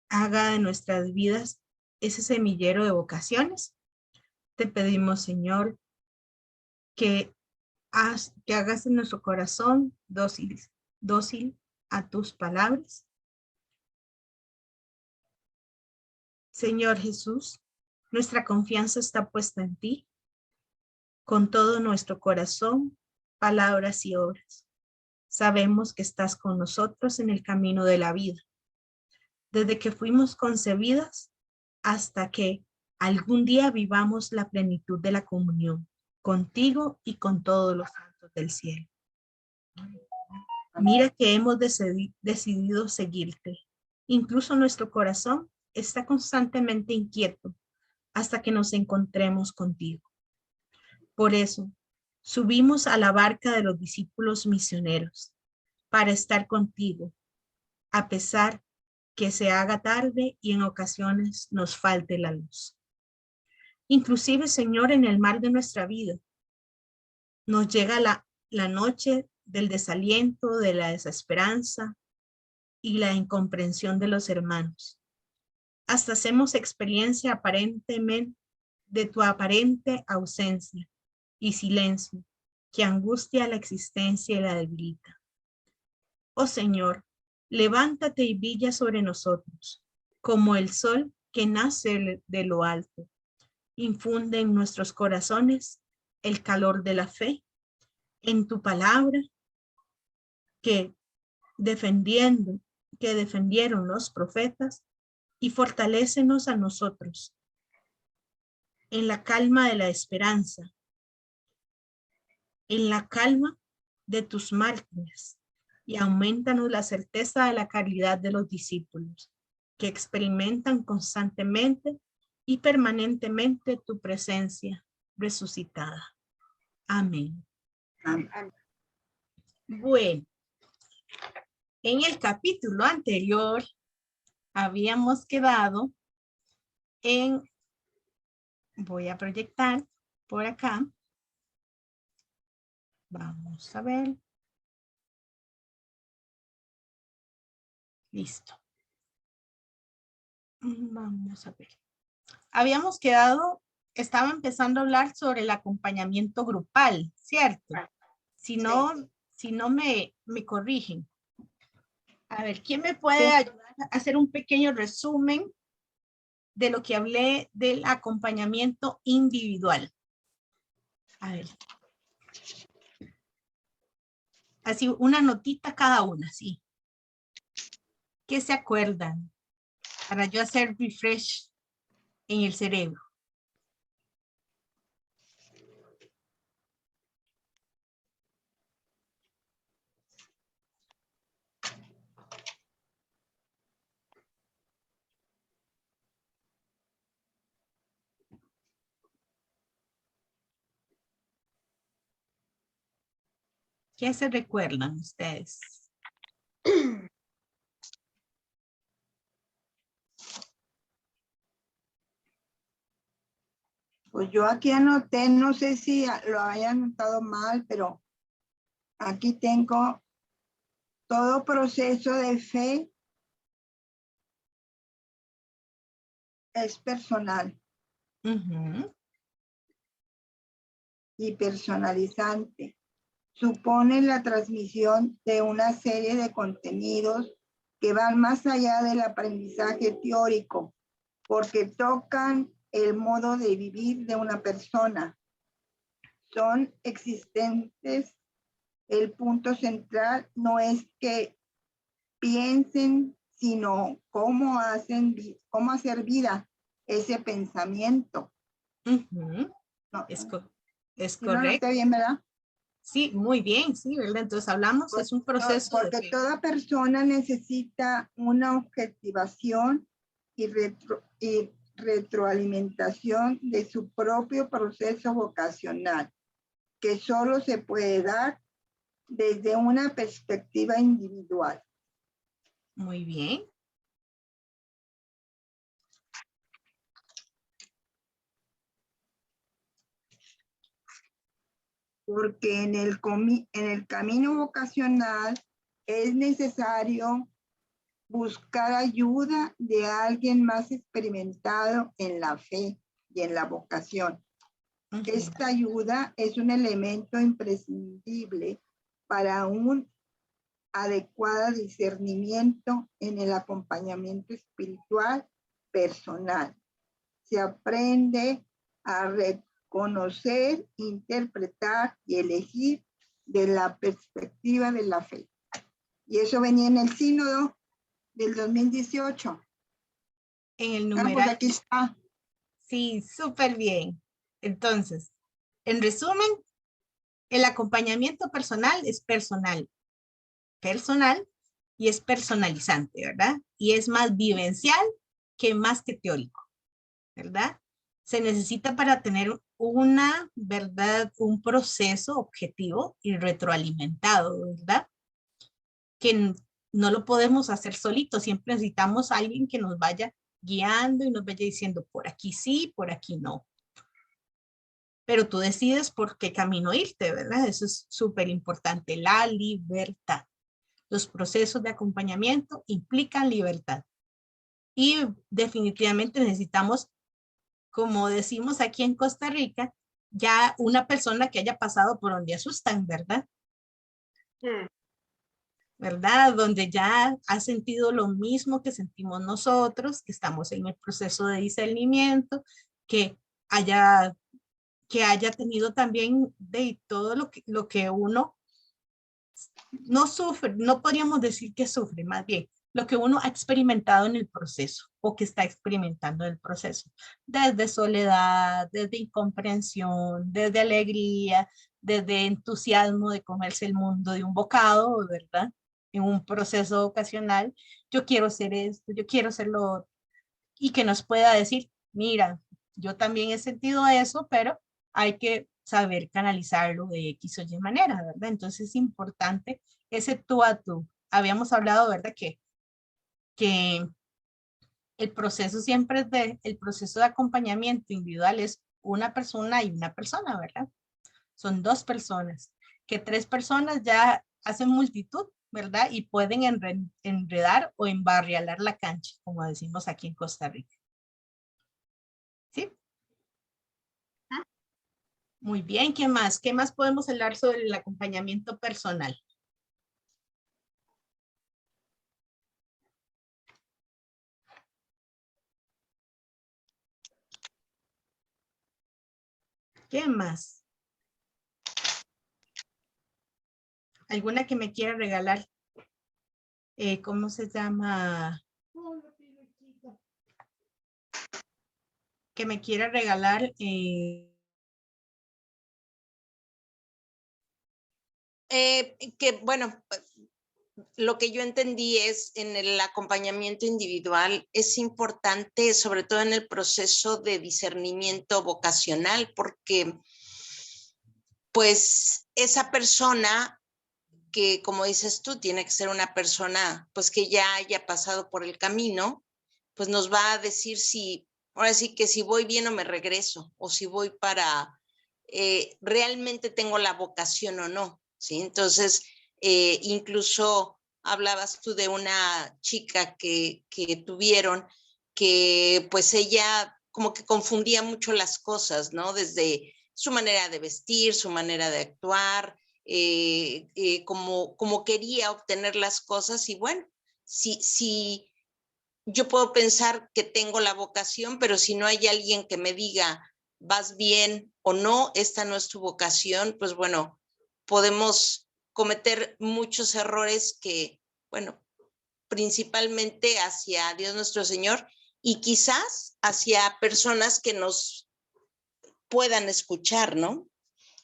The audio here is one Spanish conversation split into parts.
haga de nuestras vidas ese semillero de vocaciones. Te pedimos, Señor, que, que hagas en nuestro corazón dócil a tus palabras. Señor Jesús, nuestra confianza está puesta en ti, con todo nuestro corazón, palabras y obras. Sabemos que estás con nosotros en el camino de la vida, desde que fuimos concebidas hasta que algún día vivamos la plenitud de la comunión contigo y con todos los santos del cielo. Mira que hemos decidido seguirte. Incluso nuestro corazón está constantemente inquieto hasta que nos encontremos contigo. Por eso, subimos a la barca de los discípulos misioneros para estar contigo, a pesar que se haga tarde y en ocasiones nos falte la luz. Inclusive, Señor, en el mar de nuestra vida, nos llega la noche del desaliento, de la desesperanza y la incomprensión de los hermanos. Hasta hacemos experiencia aparentemente de tu aparente ausencia y silencio que angustia la existencia y la debilita. Oh Señor, levántate y brilla sobre nosotros, como el sol que nace de lo alto. Infunde en nuestros corazones el calor de la fe en tu palabra que defendieron los profetas y fortalécenos a nosotros en la calma de la esperanza, en la calma de tus mártires, y aumentanos la certeza de la caridad de los discípulos que experimentan constantemente y permanentemente tu presencia resucitada. Amén. Amén. Bueno, en el capítulo anterior habíamos quedado en, voy a proyectar por acá. Vamos a ver. Listo. Vamos a ver. Habíamos quedado, estaba empezando a hablar sobre el acompañamiento grupal, ¿cierto? Si no me corrigen. A ver, ¿quién me puede ayudar a hacer un pequeño resumen de lo que hablé del acompañamiento individual? A ver. Así, una notita cada una, sí. ¿Qué se acuerdan? Para yo hacer refresh en el cerebro. ¿Qué se recuerdan ustedes? Pues yo aquí anoté, no sé si lo hayan anotado mal, pero aquí tengo todo proceso de fe es personal y personalizante. Supone la transmisión de una serie de contenidos que van más allá del aprendizaje teórico, porque tocan el modo de vivir de una persona. Son existentes. El punto central no es que piensen, sino cómo hacer vida ese pensamiento. No, es correcto. ¿No lo está bien, verdad? Sí, muy bien, sí, ¿verdad? Entonces hablamos, es un proceso. Porque toda persona necesita una objetivación y retroalimentación de su propio proceso vocacional, que solo se puede dar desde una perspectiva individual. Muy bien. Porque en el camino vocacional es necesario buscar ayuda de alguien más experimentado en la fe y en la vocación. Esta ayuda es un elemento imprescindible para un adecuado discernimiento en el acompañamiento espiritual personal. Se aprende a reconocer, interpretar y elegir de la perspectiva de la fe. Y eso venía en el sínodo del 2018. En el Pues numeral. aquí está. Sí, súper bien. Entonces, en resumen, el acompañamiento personal es personal y es personalizante, ¿verdad? Y es más vivencial más que teórico, ¿verdad? Se necesita para tener una, ¿verdad? Un proceso objetivo y retroalimentado, ¿verdad? Que no lo podemos hacer solitos, siempre necesitamos a alguien que nos vaya guiando y nos vaya diciendo por aquí sí, por aquí no. Pero tú decides por qué camino irte, ¿verdad? Eso es súper importante, la libertad. Los procesos de acompañamiento implican libertad. Y definitivamente necesitamos, como decimos aquí en Costa Rica, ya una persona que haya pasado por donde asustan, ¿verdad? ¿Verdad? Donde ya ha sentido lo mismo que sentimos nosotros, que estamos en el proceso de discernimiento, que haya tenido también de todo lo que uno no sufre, no podríamos decir que sufre, más bien lo que uno ha experimentado en el proceso o que está experimentando en el proceso, desde soledad, desde incomprensión, desde alegría, desde entusiasmo de comerse el mundo de un bocado, ¿verdad? En un proceso ocasional, yo quiero ser esto, yo quiero ser lo otro, y que nos pueda decir, mira, yo también he sentido eso, pero hay que saber canalizarlo de X o Y manera, ¿verdad? Entonces es importante ese tú a tú. Habíamos hablado, ¿verdad? Que el proceso siempre es el proceso de acompañamiento individual es una persona y una persona, ¿verdad? Son dos personas, que tres personas ya hacen multitud, ¿verdad? Y pueden enredar o embarrialar la cancha, como decimos aquí en Costa Rica. ¿Sí? Muy bien, ¿qué más? ¿Qué más podemos hablar sobre el acompañamiento personal? ¿Qué más? ¿Alguna que me quiera regalar? ¿Cómo se llama? Que me quiera regalar. Que bueno, lo que yo entendí es en el acompañamiento individual es importante, sobre todo en el proceso de discernimiento vocacional, porque pues esa persona que, como dices tú, tiene que ser una persona pues que ya haya pasado por el camino, pues nos va a decir si, ahora sí que si voy bien o me regreso, o si voy para, realmente tengo la vocación o no, ¿sí? Entonces, incluso hablabas tú de una chica que tuvieron, que pues ella como que confundía mucho las cosas, ¿no? Desde su manera de vestir, su manera de actuar, como quería obtener las cosas y bueno, si yo puedo pensar que tengo la vocación, pero si no hay alguien que me diga vas bien o no, esta no es tu vocación, pues bueno, podemos cometer muchos errores que, bueno, principalmente hacia Dios nuestro Señor y quizás hacia personas que nos puedan escuchar, ¿no?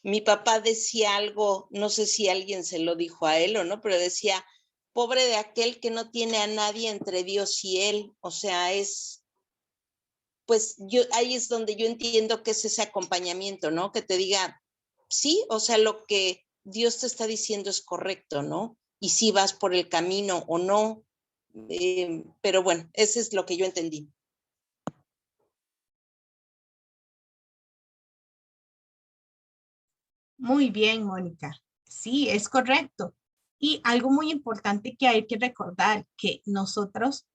Mi papá decía algo, no sé si alguien se lo dijo a él o no, pero decía, pobre de aquel que no tiene a nadie entre Dios y él. O sea, pues ahí es donde yo entiendo que es ese acompañamiento, ¿no? Que te diga, sí, o sea, lo que Dios te está diciendo es correcto, ¿no? Y si vas por el camino o no. Pero bueno, eso es lo que yo entendí. Muy bien, Mónica. Sí, es correcto. Y algo muy importante que hay que recordar, que nosotros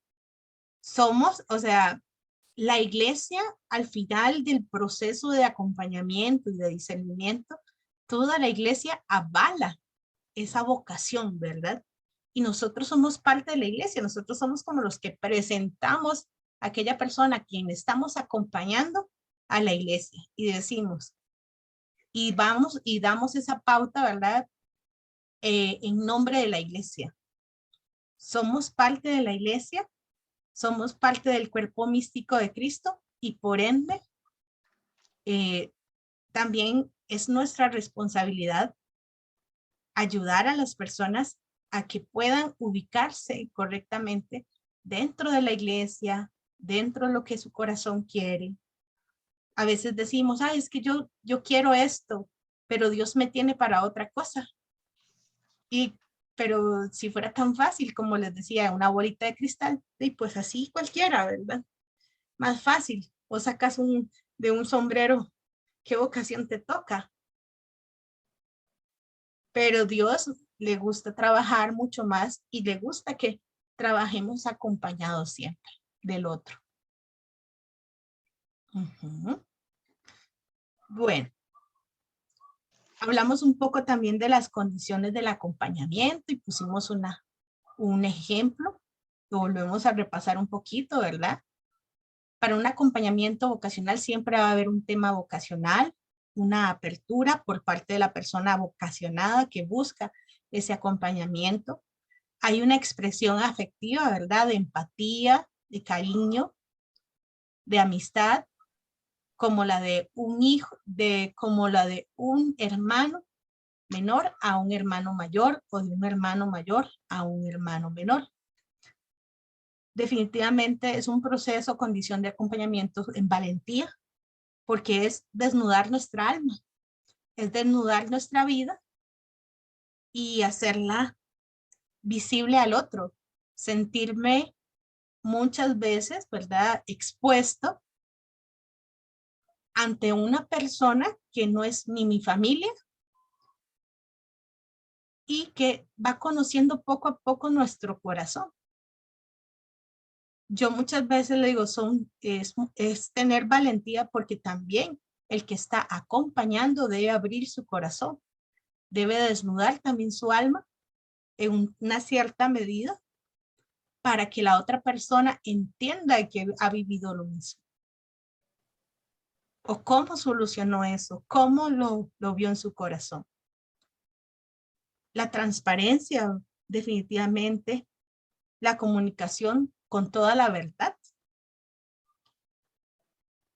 somos, o sea, la iglesia al final del proceso de acompañamiento y de discernimiento, toda la iglesia avala esa vocación, ¿verdad? Y nosotros somos parte de la iglesia, nosotros somos como los que presentamos a aquella persona a quien estamos acompañando a la iglesia y decimos, y vamos y damos esa pauta, ¿verdad? En nombre de la iglesia. Somos parte de la iglesia, somos parte del cuerpo místico de Cristo y por ende también es nuestra responsabilidad ayudar a las personas a que puedan ubicarse correctamente dentro de la iglesia, dentro de lo que su corazón quiere. A veces decimos, ay, es que yo quiero esto, pero Dios me tiene para otra cosa. Pero si fuera tan fácil, como les decía, una bolita de cristal, y pues así cualquiera, ¿verdad? Más fácil. O sacas de un sombrero, ¿qué vocación te toca? Pero Dios le gusta trabajar mucho más y le gusta que trabajemos acompañados siempre del otro. Bueno, hablamos un poco también de las condiciones del acompañamiento y pusimos un ejemplo. Lo volvemos a repasar un poquito, ¿verdad? Para un acompañamiento vocacional siempre va a haber un tema vocacional, una apertura por parte de la persona vocacionada que busca ese acompañamiento. Hay una expresión afectiva, ¿verdad? De empatía, de cariño, de amistad, como la de un hijo, como la de un hermano menor a un hermano mayor o de un hermano mayor a un hermano menor. Definitivamente es un proceso, condición de acompañamiento en valentía, porque es desnudar nuestra alma, es desnudar nuestra vida y hacerla visible al otro, sentirme muchas veces, ¿verdad?, expuesto ante una persona que no es ni mi familia y que va conociendo poco a poco nuestro corazón. Yo muchas veces le digo, es tener valentía porque también el que está acompañando debe abrir su corazón, debe desnudar también su alma en una cierta medida para que la otra persona entienda que ha vivido lo mismo. O cómo solucionó eso, cómo lo vio en su corazón. La transparencia, definitivamente, la comunicación con toda la verdad.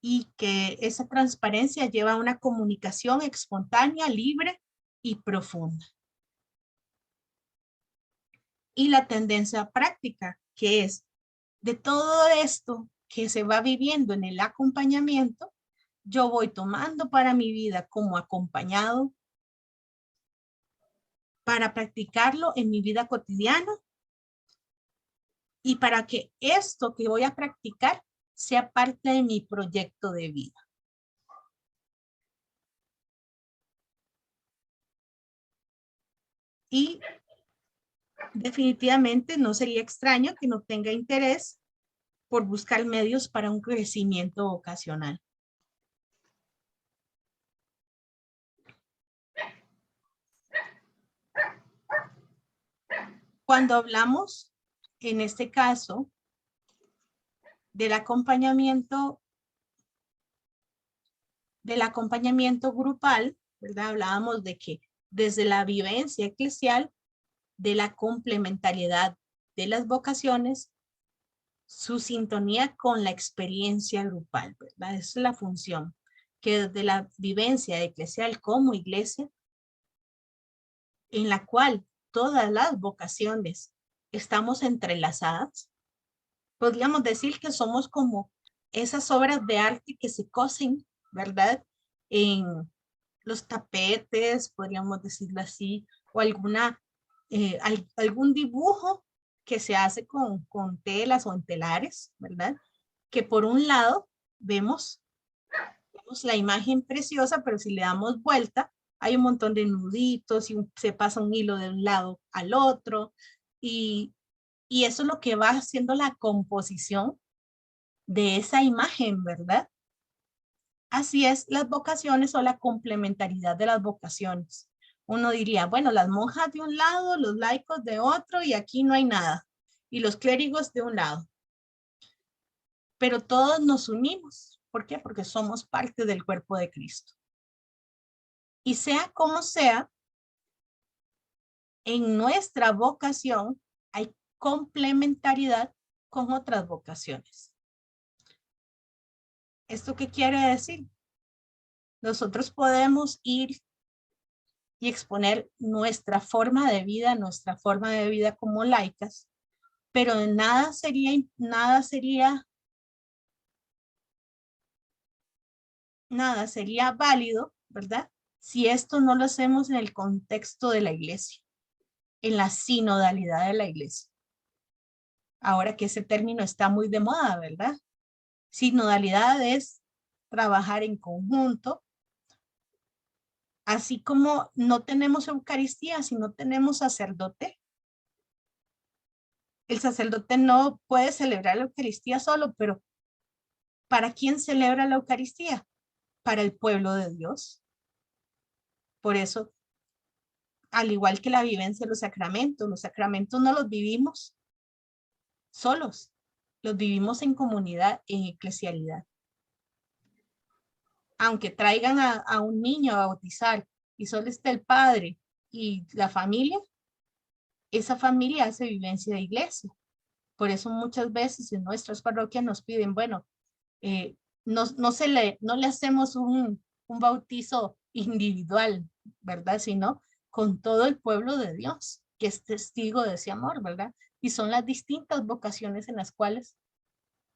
Y que esa transparencia lleva a una comunicación espontánea, libre y profunda. Y la tendencia práctica, que es de todo esto que se va viviendo en el acompañamiento, yo voy tomando para mi vida como acompañado para practicarlo en mi vida cotidiana y para que esto que voy a practicar sea parte de mi proyecto de vida. Y definitivamente no sería extraño que no tenga interés por buscar medios para un crecimiento vocacional. Cuando hablamos, en este caso, del acompañamiento grupal, ¿verdad? Hablábamos de que desde la vivencia eclesial, de la complementariedad de las vocaciones, su sintonía con la experiencia grupal, ¿verdad? Esa es la función, que desde la vivencia eclesial como iglesia, en la cual todas las vocaciones estamos entrelazadas, podríamos decir que somos como esas obras de arte que se cosen, ¿verdad? En los tapetes, podríamos decirlo así, o algún dibujo que se hace con telas o en telares, ¿verdad? Que por un lado vemos la imagen preciosa, pero si le damos vuelta, hay un montón de nuditos y se pasa un hilo de un lado al otro y eso es lo que va haciendo la composición de esa imagen, ¿verdad? Así es las vocaciones o la complementariedad de las vocaciones. Uno diría, bueno, las monjas de un lado, los laicos de otro y aquí no hay nada. Y los clérigos de un lado. Pero todos nos unimos. ¿Por qué? Porque somos parte del cuerpo de Cristo. Y sea como sea, en nuestra vocación hay complementariedad con otras vocaciones. ¿Esto qué quiere decir? Nosotros podemos ir y exponer nuestra forma de vida como laicas, pero nada sería válido, ¿verdad? Si esto no lo hacemos en el contexto de la iglesia, en la sinodalidad de la iglesia. Ahora que ese término está muy de moda, ¿verdad? Sinodalidad es trabajar en conjunto, así como no tenemos Eucaristía, si no tenemos sacerdote. El sacerdote no puede celebrar la Eucaristía solo, pero ¿para quién celebra la Eucaristía? Para el pueblo de Dios. Por eso, al igual que la vivencia de los sacramentos no los vivimos solos, los vivimos en comunidad, en eclesialidad. Aunque traigan a un niño a bautizar y solo esté el padre y la familia, esa familia hace vivencia de iglesia. Por eso muchas veces en nuestras parroquias nos piden, bueno, no le hacemos un bautizo individual, ¿verdad? Sino con todo el pueblo de Dios, que es testigo de ese amor, ¿verdad? Y son las distintas vocaciones en las cuales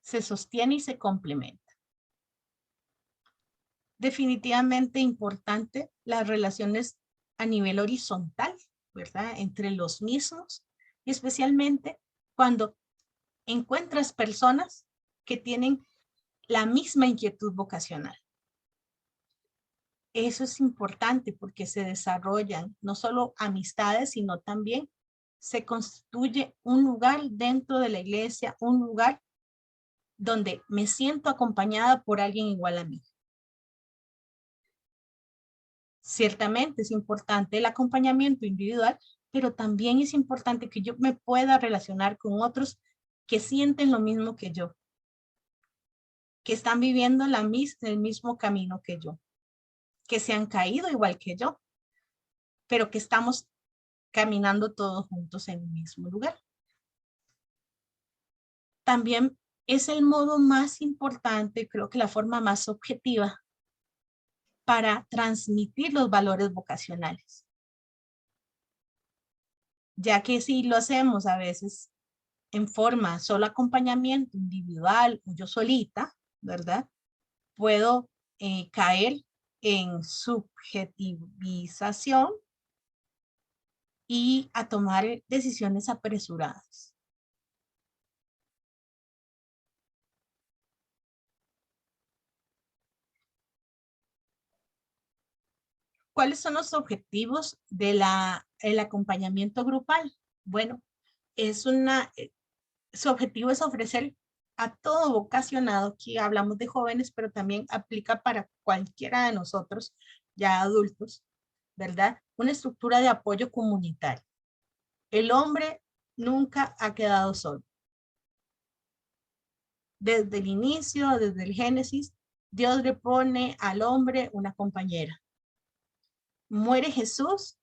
se sostiene y se complementa. Definitivamente importante las relaciones a nivel horizontal, ¿verdad? Entre los mismos, y especialmente cuando encuentras personas que tienen la misma inquietud vocacional. Eso es importante porque se desarrollan no solo amistades, sino también se constituye un lugar dentro de la iglesia, un lugar donde me siento acompañada por alguien igual a mí. Ciertamente es importante el acompañamiento individual, pero también es importante que yo me pueda relacionar con otros que sienten lo mismo que yo, que están viviendo el mismo camino que yo, que se han caído igual que yo, pero que estamos caminando todos juntos en el mismo lugar. También es el modo más importante, creo que la forma más objetiva para transmitir los valores vocacionales. Ya que si lo hacemos a veces en forma solo acompañamiento individual o yo solita, ¿verdad? Puedo caer en subjetivización y a tomar decisiones apresuradas. ¿Cuáles son los objetivos del acompañamiento grupal? Bueno, su objetivo es ofrecer a todo vocacionado, aquí hablamos de jóvenes, pero también aplica para cualquiera de nosotros, ya adultos, ¿verdad? Una estructura de apoyo comunitario. El hombre nunca ha quedado solo. Desde el inicio, desde el Génesis, Dios le pone al hombre una compañera. Muere Jesús,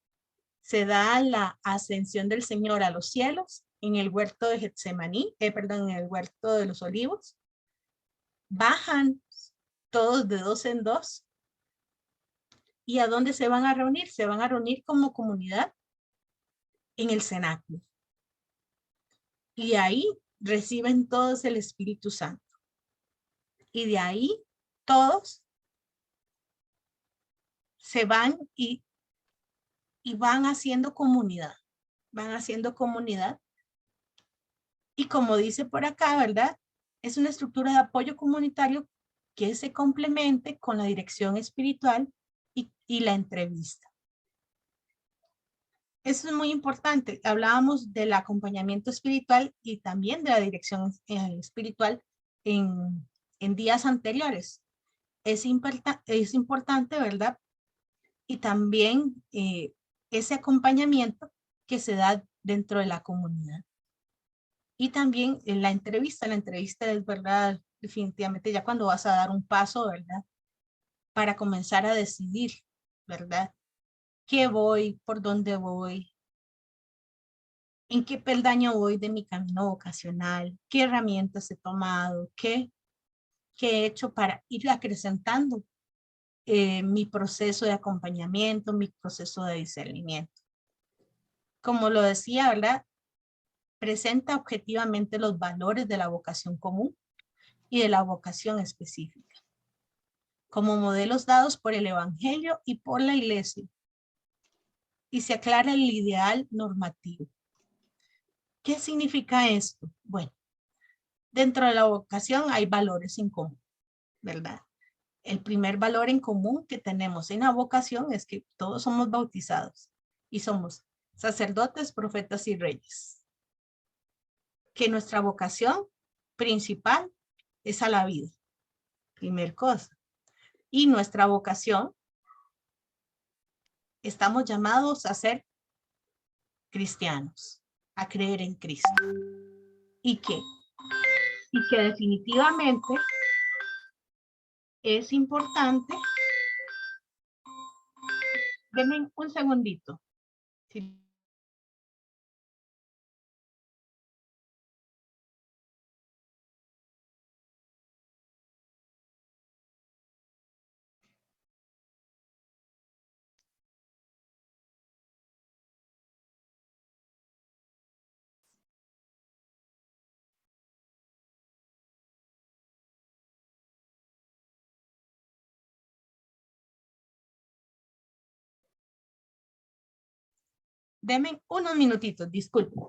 se da la ascensión del Señor a los cielos en el huerto de Getsemaní, en el huerto de los olivos. Bajan todos de dos en dos. ¿Y a dónde se van a reunir? Se van a reunir como comunidad en el cenáculo. Y ahí reciben todos el Espíritu Santo. Y de ahí todos se van y van haciendo comunidad. Van haciendo comunidad. Y como dice por acá, ¿verdad? Es una estructura de apoyo comunitario que se complemente con la dirección espiritual y la entrevista. Eso es muy importante. Hablábamos del acompañamiento espiritual y también de la dirección espiritual en días anteriores. Es importante, ¿verdad? Y también ese acompañamiento que se da dentro de la comunidad. Y también en la entrevista es, ¿verdad? Definitivamente ya cuando vas a dar un paso, ¿verdad? Para comenzar a decidir, ¿verdad? ¿Qué voy? ¿Por dónde voy? ¿En qué peldaño voy de mi camino vocacional? ¿Qué herramientas he tomado? ¿Qué he hecho para ir acrecentando mi proceso de acompañamiento, mi proceso de discernimiento? Como lo decía, ¿verdad? Presenta objetivamente los valores de la vocación común y de la vocación específica, como modelos dados por el Evangelio y por la Iglesia, y se aclara el ideal normativo. ¿Qué significa esto? Bueno, dentro de la vocación hay valores en común, ¿verdad? El primer valor en común que tenemos en la vocación es que todos somos bautizados y somos sacerdotes, profetas y reyes. Que nuestra vocación principal es a la vida, primer cosa. Y nuestra vocación, estamos llamados a ser cristianos, a creer en Cristo. Y que definitivamente es importante. Denme un segundito. Sí. Denme unos minutitos, disculpen.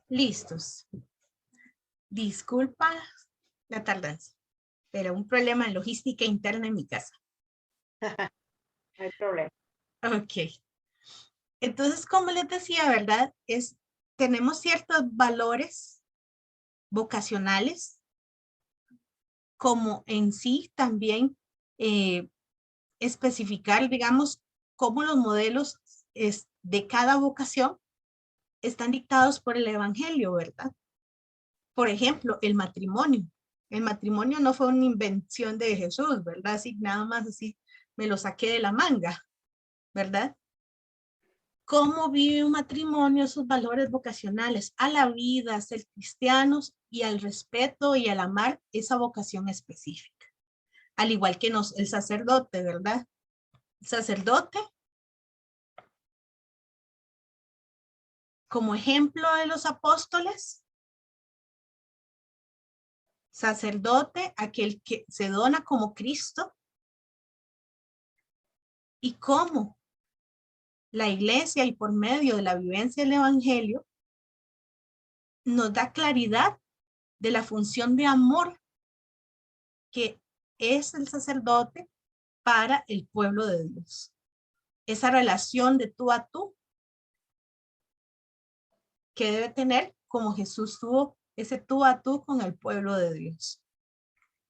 Listos. Disculpa la tardanza, pero un problema en logística interna en mi casa. No hay problema. Ok. Entonces, como les decía, ¿verdad? Tenemos ciertos valores vocacionales, como en sí también especificar, digamos, cómo los modelos de cada vocación están dictados por el Evangelio, ¿verdad? Por ejemplo, el matrimonio. El matrimonio no fue una invención de Jesús, ¿verdad? Así, nada más así me lo saqué de la manga, ¿verdad? ¿Cómo vive un matrimonio sus valores vocacionales? A la vida, a ser cristianos y al respeto y al amar esa vocación específica. Al igual que el sacerdote, ¿verdad? El sacerdote, como ejemplo de los apóstoles, sacerdote, aquel que se dona como Cristo, y cómo la iglesia y por medio de la vivencia del evangelio nos da claridad de la función de amor que es el sacerdote para el pueblo de Dios. Esa relación de tú a tú que debe tener como Jesús tuvo ese tú a tú con el pueblo de Dios.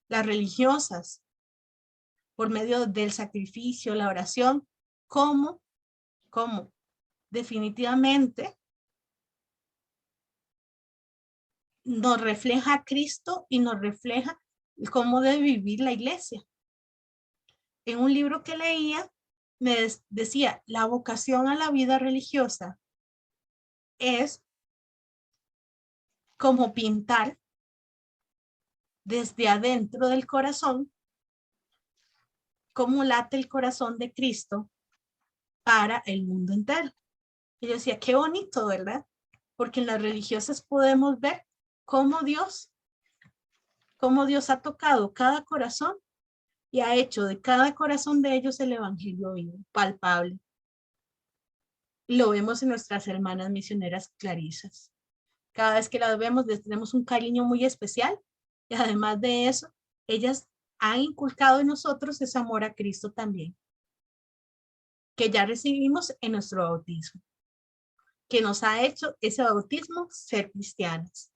Las religiosas, por medio del sacrificio, la oración, ¿cómo? Definitivamente nos refleja a Cristo y nos refleja cómo debe vivir la iglesia. En un libro que leía, me decía, la vocación a la vida religiosa es como pintar desde adentro del corazón cómo late el corazón de Cristo para el mundo entero. Y yo decía, qué bonito, ¿verdad? Porque en las religiosas podemos ver cómo Dios ha tocado cada corazón y ha hecho de cada corazón de ellos el evangelio vivo, palpable. Y lo vemos en nuestras hermanas misioneras clarisas. Cada vez que las vemos les tenemos un cariño muy especial y además de eso, ellas han inculcado en nosotros ese amor a Cristo también, que ya recibimos en nuestro bautismo, que nos ha hecho ese bautismo ser cristianas.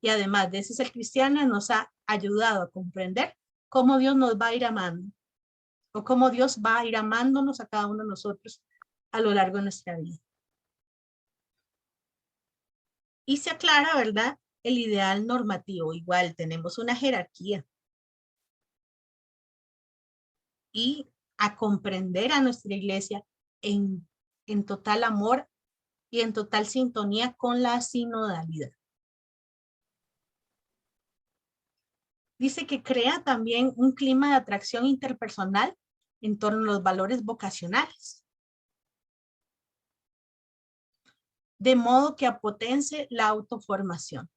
Y además de ese ser cristiana nos ha ayudado a comprender cómo Dios nos va a ir amando o cómo Dios va a ir amándonos a cada uno de nosotros a lo largo de nuestra vida. Y se aclara, ¿verdad?, el ideal normativo. Igual tenemos una jerarquía. Y a comprender a nuestra iglesia en total amor y en total sintonía con la sinodalidad. Dice que crea también un clima de atracción interpersonal en torno a los valores vocacionales, de modo que apotencie la autoformación.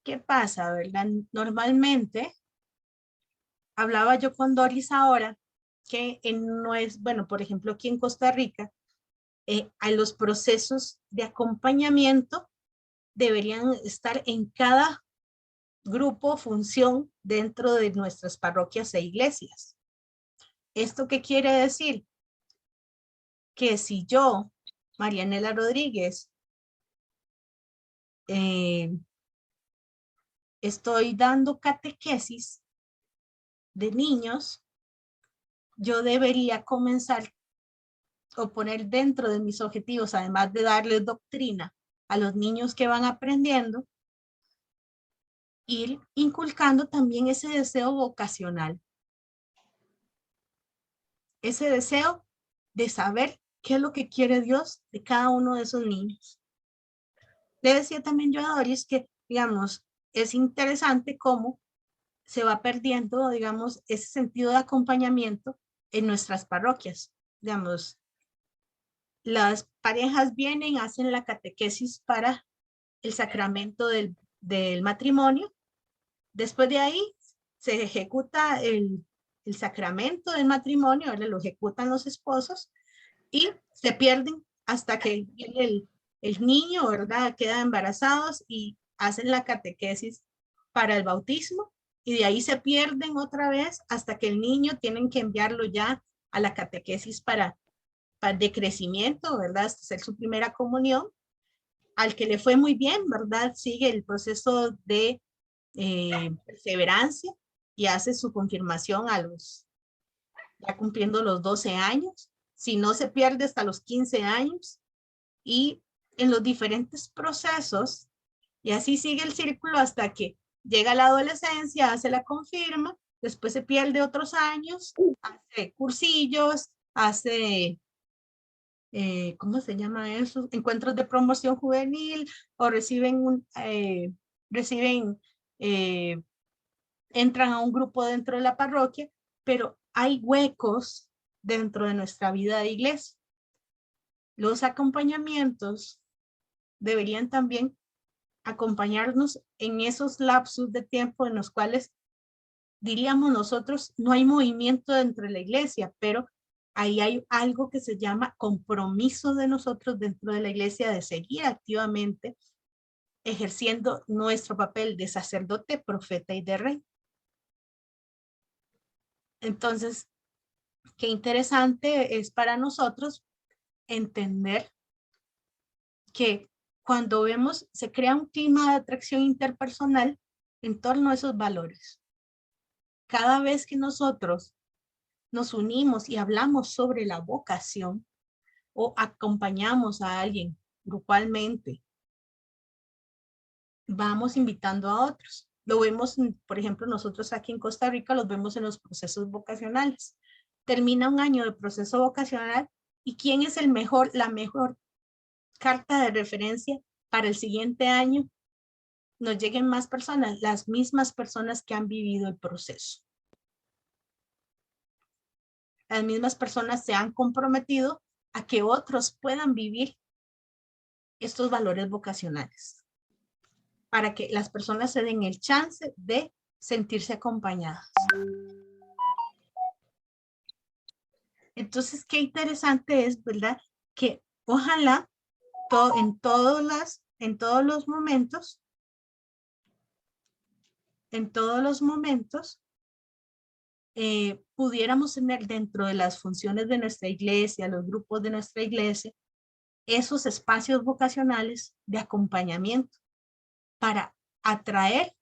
¿Qué pasa, verdad? Normalmente, hablaba yo con Doris ahora, que no es, bueno, por ejemplo, aquí en Costa Rica, a los procesos de acompañamiento deberían estar en cada grupo, función dentro de nuestras parroquias e iglesias. ¿Esto qué quiere decir? Que si yo, Marianela Rodríguez, estoy dando catequesis de niños, yo debería comenzar o poner dentro de mis objetivos, además de darles doctrina a los niños que van aprendiendo, ir inculcando también ese deseo vocacional. Ese deseo de saber qué es lo que quiere Dios de cada uno de esos niños. Le decía también yo a Doris que, digamos, es interesante cómo se va perdiendo, digamos, ese sentido de acompañamiento en nuestras parroquias. Digamos, las parejas vienen, hacen la catequesis para el sacramento del matrimonio. Después de ahí se ejecuta el sacramento del matrimonio, ¿verdad? Lo ejecutan los esposos y se pierden hasta que viene el niño, ¿verdad? Quedan embarazados y hacen la catequesis para el bautismo y de ahí se pierden otra vez hasta que el niño tienen que enviarlo ya a la catequesis para de crecimiento, ¿verdad? Hasta hacer su primera comunión. Al que le fue muy bien, ¿verdad? Sigue el proceso de perseverancia y hace su confirmación ya cumpliendo los 12 años. Si no, se pierde hasta los 15 años. Y en los diferentes procesos, y así sigue el círculo hasta que llega la adolescencia, hace la confirma, después se pierde otros años, hace cursillos, hace, ¿cómo se llama eso? Encuentros de promoción juvenil, o entran a un grupo dentro de la parroquia, pero hay huecos dentro de nuestra vida de iglesia. Los acompañamientos deberían también acompañarnos en esos lapsos de tiempo en los cuales, diríamos nosotros, no hay movimiento dentro de la iglesia, pero ahí hay algo que se llama compromiso de nosotros dentro de la iglesia de seguir activamente ejerciendo nuestro papel de sacerdote, profeta y de rey. Entonces, qué interesante es para nosotros entender que cuando vemos, se crea un clima de atracción interpersonal en torno a esos valores. Cada vez que nosotros nos unimos y hablamos sobre la vocación o acompañamos a alguien grupalmente, vamos invitando a otros. Lo vemos, por ejemplo, nosotros aquí en Costa Rica los vemos en los procesos vocacionales. Termina un año de proceso vocacional y ¿quién es el mejor, la mejor carta de referencia para el siguiente año? Nos lleguen más personas, las mismas personas que han vivido el proceso. Las mismas personas se han comprometido a que otros puedan vivir estos valores vocacionales, para que las personas se den el chance de sentirse acompañadas. Entonces, qué interesante es, ¿verdad? Que ojalá en todos los momentos, pudiéramos tener dentro de las funciones de nuestra iglesia, los grupos de nuestra iglesia, esos espacios vocacionales de acompañamiento para atraer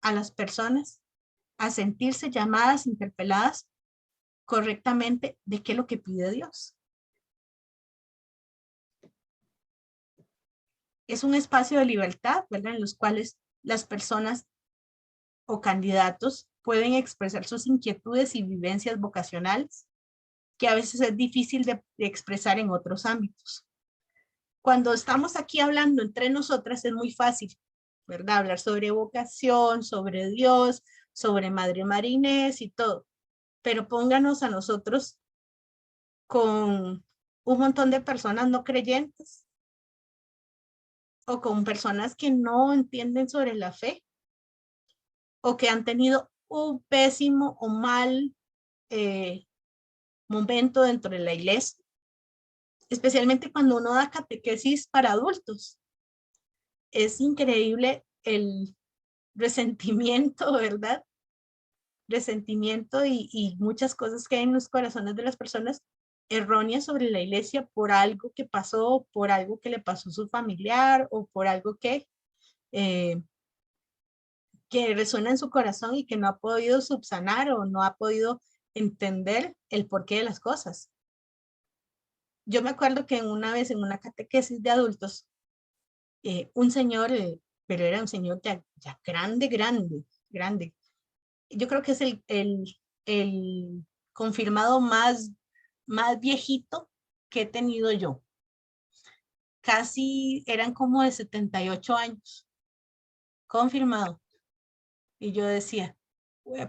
a las personas a sentirse llamadas, interpeladas correctamente de qué es lo que pide Dios. Es un espacio de libertad, ¿verdad? En los cuales las personas o candidatos pueden expresar sus inquietudes y vivencias vocacionales, que a veces es difícil de expresar en otros ámbitos. Cuando estamos aquí hablando entre nosotras es muy fácil, ¿verdad? Hablar sobre vocación, sobre Dios, sobre Madre María Inés y todo. Pero pónganos a nosotros con un montón de personas no creyentes o con personas que no entienden sobre la fe o que han tenido un pésimo o mal momento dentro de la iglesia, especialmente cuando uno da catequesis para adultos. Es increíble el resentimiento, ¿verdad? Resentimiento y muchas cosas que hay en los corazones de las personas erróneas sobre la iglesia por algo que pasó, por algo que le pasó a su familiar o por algo que resuena en su corazón y que no ha podido subsanar o no ha podido entender el porqué de las cosas. Yo me acuerdo que una vez en una catequesis de adultos, un señor, pero era un señor ya grande. Yo creo que es el confirmado más viejito que he tenido yo. Casi eran como de 78 años, confirmado. Y yo decía,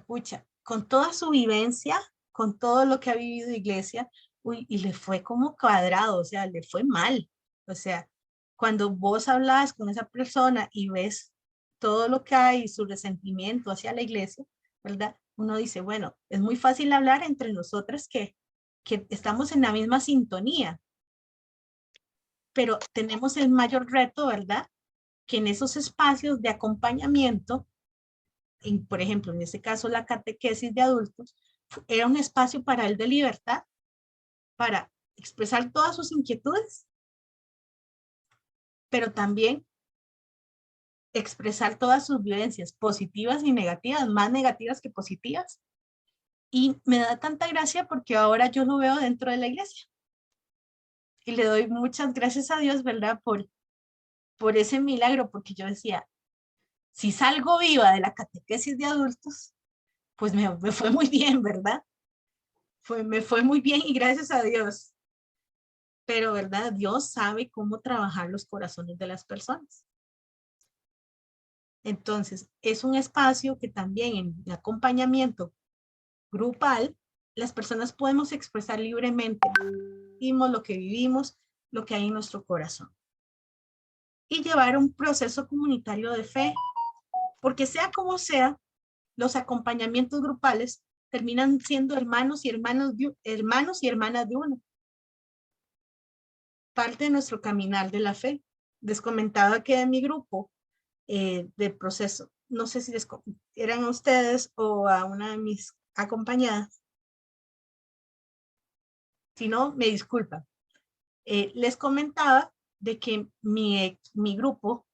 pucha, con toda su vivencia, con todo lo que ha vivido iglesia, y le fue como cuadrado, o sea, le fue mal. O sea, cuando vos hablas con esa persona y ves todo lo que hay, su resentimiento hacia la iglesia, ¿verdad? Uno dice, bueno, es muy fácil hablar entre nosotras que estamos en la misma sintonía, pero tenemos el mayor reto, ¿verdad? Que en esos espacios de acompañamiento, por ejemplo, en este caso la catequesis de adultos, era un espacio para él de libertad, para expresar todas sus inquietudes, pero también expresar todas sus vivencias positivas y negativas, más negativas que positivas. Y me da tanta gracia porque ahora yo lo veo dentro de la iglesia. Y le doy muchas gracias a Dios, ¿verdad? Por ese milagro, porque yo decía, si salgo viva de la catequesis de adultos, pues me fue muy bien, ¿verdad? Me fue muy bien y gracias a Dios. Pero, ¿verdad? Dios sabe cómo trabajar los corazones de las personas. Entonces, es un espacio que también en el acompañamiento grupal, las personas podemos expresar libremente lo que vivimos, lo que hay en nuestro corazón. Y llevar un proceso comunitario de fe, porque sea como sea, los acompañamientos grupales terminan siendo hermanos y hermanas de uno. Parte de nuestro caminar de la fe. Les comentaba que de mi grupo de proceso, no sé si eran ustedes o a una de mis acompañadas, Si no, me disculpan. Les comentaba de que mi grupo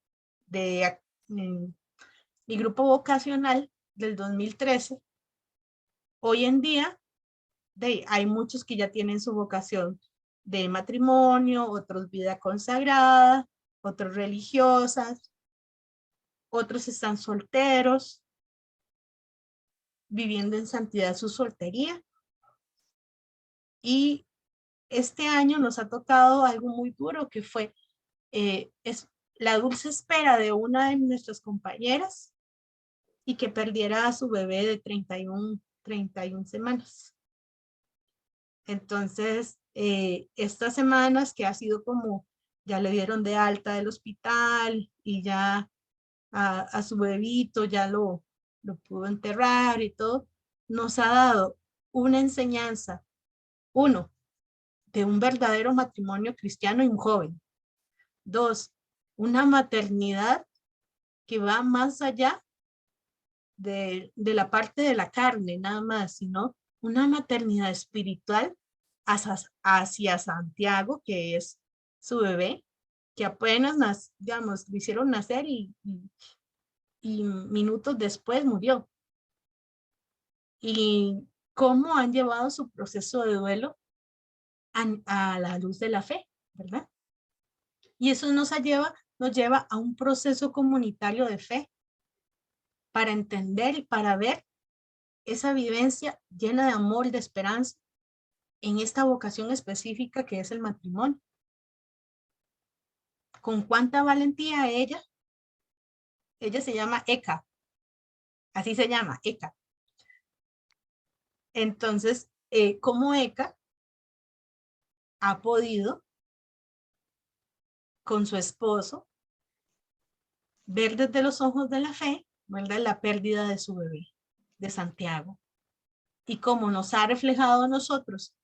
mi grupo vocacional del 2013, hoy en día hay muchos que ya tienen su vocación de matrimonio, otros vida consagrada, otros religiosas, otros están solteros, viviendo en santidad su soltería. Y este año nos ha tocado algo muy duro, que fue es la dulce espera de una de nuestras compañeras y que perdiera a su bebé de 31 semanas. Entonces, estas semanas que ha sido como, ya le dieron de alta del hospital y ya a su bebito ya lo pudo enterrar y todo, nos ha dado una enseñanza, uno, de un verdadero matrimonio cristiano y un joven. Dos, una maternidad que va más allá de la parte de la carne, nada más, sino una maternidad espiritual hacia Santiago, que es su bebé, que apenas, digamos, lo hicieron nacer y minutos después murió. Y cómo han llevado su proceso de duelo a la luz de la fe, ¿verdad? Y eso nos lleva a un proceso comunitario de fe para entender y para ver esa vivencia llena de amor y de esperanza en esta vocación específica que es el matrimonio. Con cuánta valentía ella se llama Eka, así se llama, Eka. Entonces, cómo Eka ha podido con su esposo ver desde los ojos de la fe, ¿verdad?, la pérdida de su bebé, de Santiago, y cómo nos ha reflejado a nosotros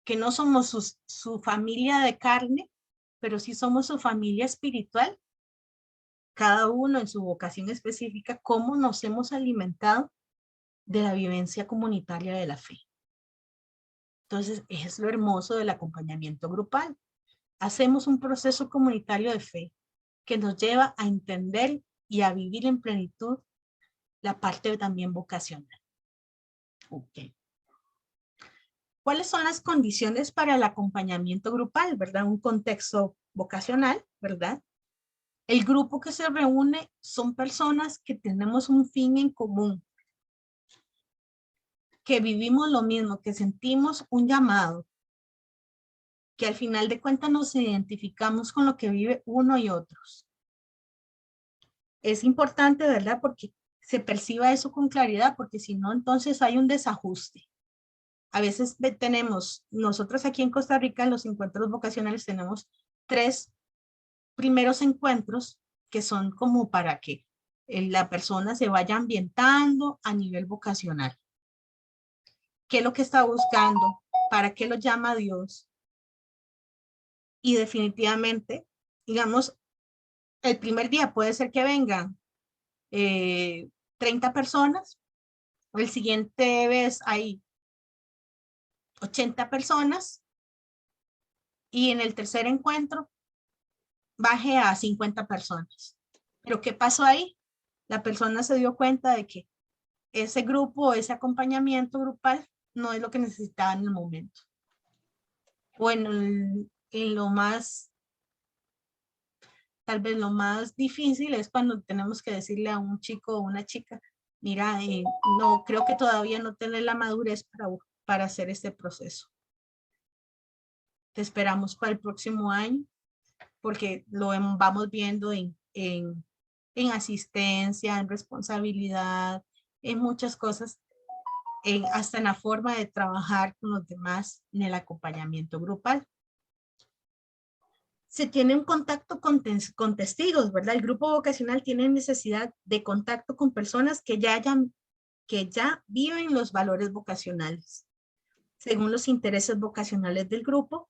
que no somos su familia de carne, pero sí somos su familia espiritual, cada uno en su vocación específica, cómo nos hemos alimentado de la vivencia comunitaria de la fe. Entonces, es lo hermoso del acompañamiento grupal. Hacemos un proceso comunitario de fe que nos lleva a entender y a vivir en plenitud la parte también vocacional. Okay. ¿Cuáles son las condiciones para el acompañamiento grupal, verdad? Un contexto vocacional, ¿verdad? El grupo que se reúne son personas que tenemos un fin en común, que vivimos lo mismo, que sentimos un llamado, que al final de cuentas nos identificamos con lo que vive uno y otros. Es importante, ¿verdad? Porque se perciba eso con claridad, porque si no, entonces hay un desajuste. A veces tenemos, nosotros aquí en Costa Rica, en los encuentros vocacionales, tenemos 3 primeros encuentros que son como para que la persona se vaya ambientando a nivel vocacional. ¿Qué es lo que está buscando? ¿Para qué lo llama Dios? Y definitivamente, digamos, el primer día puede ser que vengan 30 personas, el siguiente vez hay 80 personas y en el tercer encuentro baje a 50 personas. ¿Pero qué pasó ahí? La persona se dio cuenta de que ese grupo, ese acompañamiento grupal no es lo que necesitaba en el momento. Bueno, en lo más, tal vez lo más difícil es cuando tenemos que decirle a un chico o una chica, mira, no, creo que todavía no tenés la madurez para hacer este proceso. Te esperamos para el próximo año, porque lo vamos viendo en asistencia, en responsabilidad, en muchas cosas, hasta en la forma de trabajar con los demás en el acompañamiento grupal. Se tiene un contacto con testigos, ¿verdad? El grupo vocacional tiene necesidad de contacto con personas que ya viven los valores vocacionales. Según los intereses vocacionales del grupo,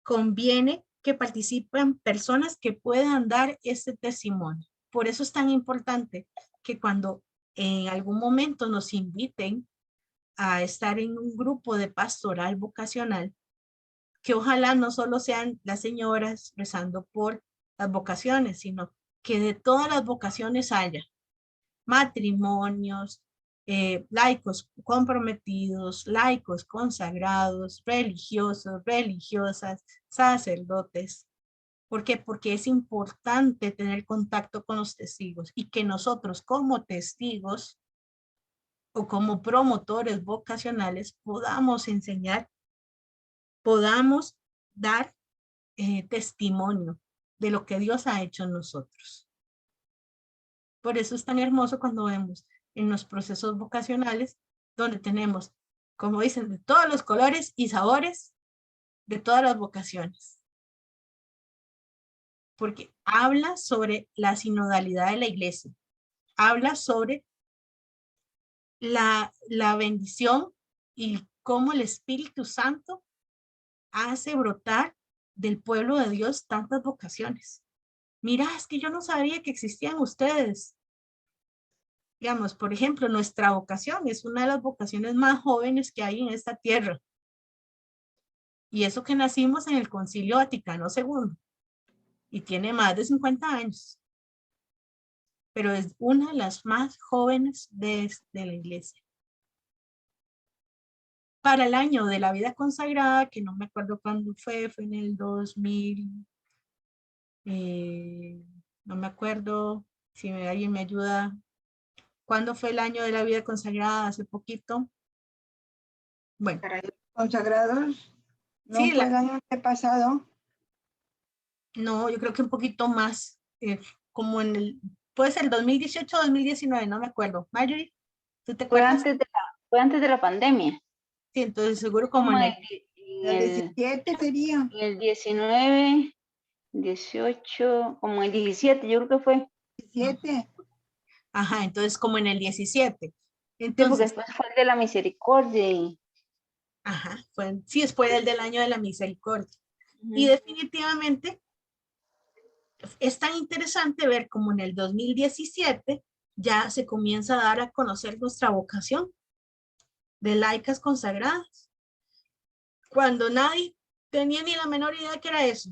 conviene que participen personas que puedan dar este testimonio. Por eso es tan importante que cuando en algún momento nos inviten a estar en un grupo de pastoral vocacional, que ojalá no solo sean las señoras rezando por las vocaciones, sino que de todas las vocaciones haya matrimonios, laicos comprometidos, laicos consagrados, religiosos, religiosas, sacerdotes. ¿Por qué? Porque es importante tener contacto con los testigos y que nosotros como testigos o como promotores vocacionales podamos enseñar, podamos dar testimonio de lo que Dios ha hecho en nosotros. Por eso es tan hermoso cuando vemos en los procesos vocacionales donde tenemos, como dicen, de todos los colores y sabores de todas las vocaciones. Porque habla sobre la sinodalidad de la iglesia, habla sobre la bendición y cómo el Espíritu Santo hace brotar del pueblo de Dios tantas vocaciones. Mira, es que yo no sabía que existían ustedes. Digamos, por ejemplo, nuestra vocación es una de las vocaciones más jóvenes que hay en esta tierra. Y eso que nacimos en el Concilio Vaticano II. Y tiene más de 50 años. Pero es una de las más jóvenes de la iglesia. Para el año de la vida consagrada, que no me acuerdo cuándo fue en el 2000, no me acuerdo si alguien me ayuda. ¿Cuándo fue el año de la vida consagrada? Hace poquito. Bueno. ¿Consagrados? ¿No Sí, fue el año pasado? No, yo creo que un poquito más, como en el, puede ser 2018 o 2019, no me acuerdo. Marjorie, ¿tú te acuerdas? Fue antes de la pandemia. Sí, entonces seguro como en el 17 sería. El 19, 18, como el 17, yo creo que fue. 17. Ajá, entonces como en el 17. Entonces, sí, porque después fue el de la misericordia. Ajá, sí, después del año de la misericordia. Y definitivamente es tan interesante ver como en el 2017 ya se comienza a dar a conocer nuestra vocación de laicas consagradas, cuando nadie tenía ni la menor idea que era eso.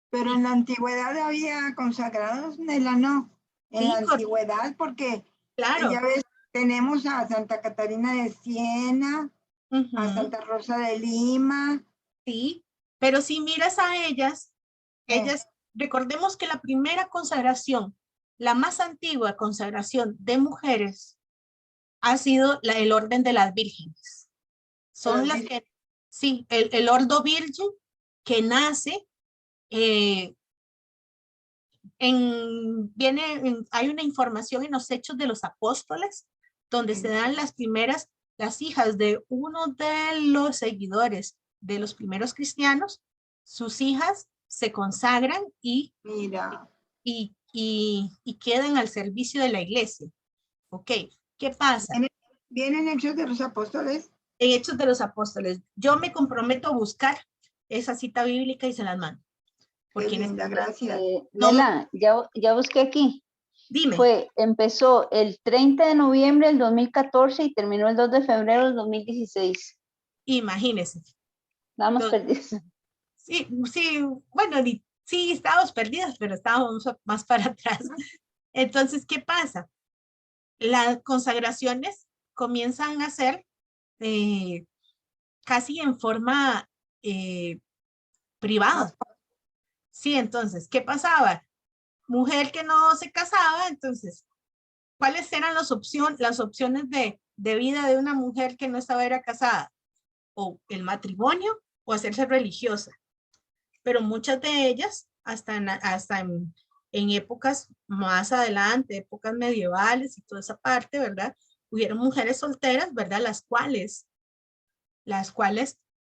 Pero en la antigüedad había consagrados, Nela, no. En sí, la antigüedad, porque claro. ya ves, tenemos a Santa Catarina de Siena, a Santa Rosa de Lima. Sí, pero si miras a ellas, recordemos que la primera consagración, la más antigua consagración de mujeres, ha sido el orden de las vírgenes. Son las que, sí, el ordo virgen que nace, hay una información en los Hechos de los Apóstoles, donde se dan las primeras, las hijas de uno de los seguidores de los primeros cristianos, sus hijas se consagran y quedan al servicio de la iglesia. Ok, ¿qué pasa? ¿Vienen Hechos de los Apóstoles? En Hechos de los Apóstoles. Yo me comprometo a buscar esa cita bíblica y se las mando. Porque linda, gracias. Nela, ya busqué aquí. Dime. Empezó el 30 de noviembre del 2014 y terminó el 2 de febrero del 2016. Imagínese. Estábamos perdidos. Sí, bueno, sí, estábamos perdidas, pero estábamos más para atrás. Entonces, ¿qué pasa? Las consagraciones comienzan a ser casi en forma privada. Sí, entonces, ¿qué pasaba? Mujer que no se casaba, entonces, ¿cuáles eran las opciones de vida de una mujer que no era casada? O el matrimonio o hacerse religiosa. Pero muchas de ellas, hasta en épocas más adelante, épocas medievales y toda esa parte, ¿verdad? Hubieron mujeres solteras, ¿verdad? Las cuales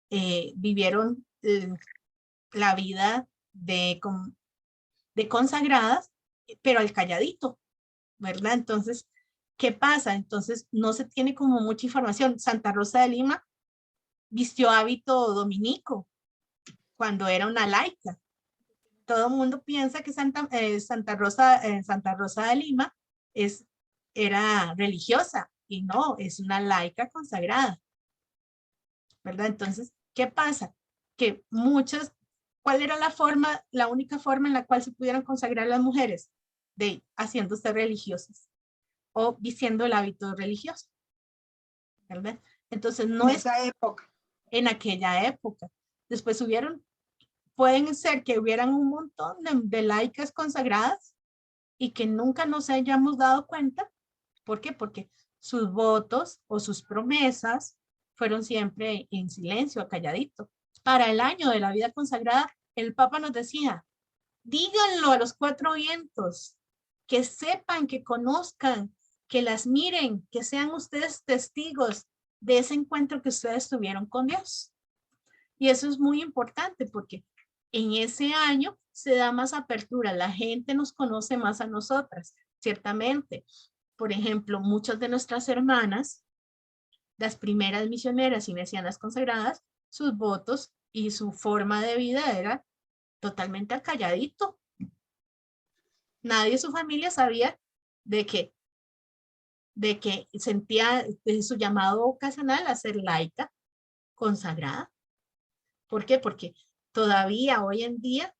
vivieron la vida de consagradas, pero al calladito, ¿verdad? Entonces, ¿qué pasa? Entonces, no se tiene como mucha información. Santa Rosa de Lima vistió hábito dominico cuando era una laica. Todo el mundo piensa que Santa Rosa de Lima era religiosa, y no, es una laica consagrada, ¿verdad? Entonces, ¿qué pasa? Que muchas, ¿cuál era la única forma en la cual se pudieran consagrar las mujeres? De haciéndose religiosas o vistiendo el hábito religioso, ¿verdad? Entonces, no En es esa época. en aquella época. Después pueden ser que hubieran un montón de laicas consagradas y que nunca nos hayamos dado cuenta. ¿Por qué? Porque sus votos o sus promesas fueron siempre en silencio, calladito. Para el año de la vida consagrada, el Papa nos decía, díganlo a los cuatro vientos, que sepan, que conozcan, que las miren, que sean ustedes testigos de ese encuentro que ustedes tuvieron con Dios. Y eso es muy importante porque en ese año se da más apertura, la gente nos conoce más a nosotras, ciertamente. Por ejemplo, muchas de nuestras hermanas, las primeras misioneras y mesianas consagradas, sus votos y su forma de vida era totalmente al calladito. Nadie de su familia sabía de que sentía su llamado vocacional a ser laica, consagrada. ¿Por qué? Porque todavía hoy en día,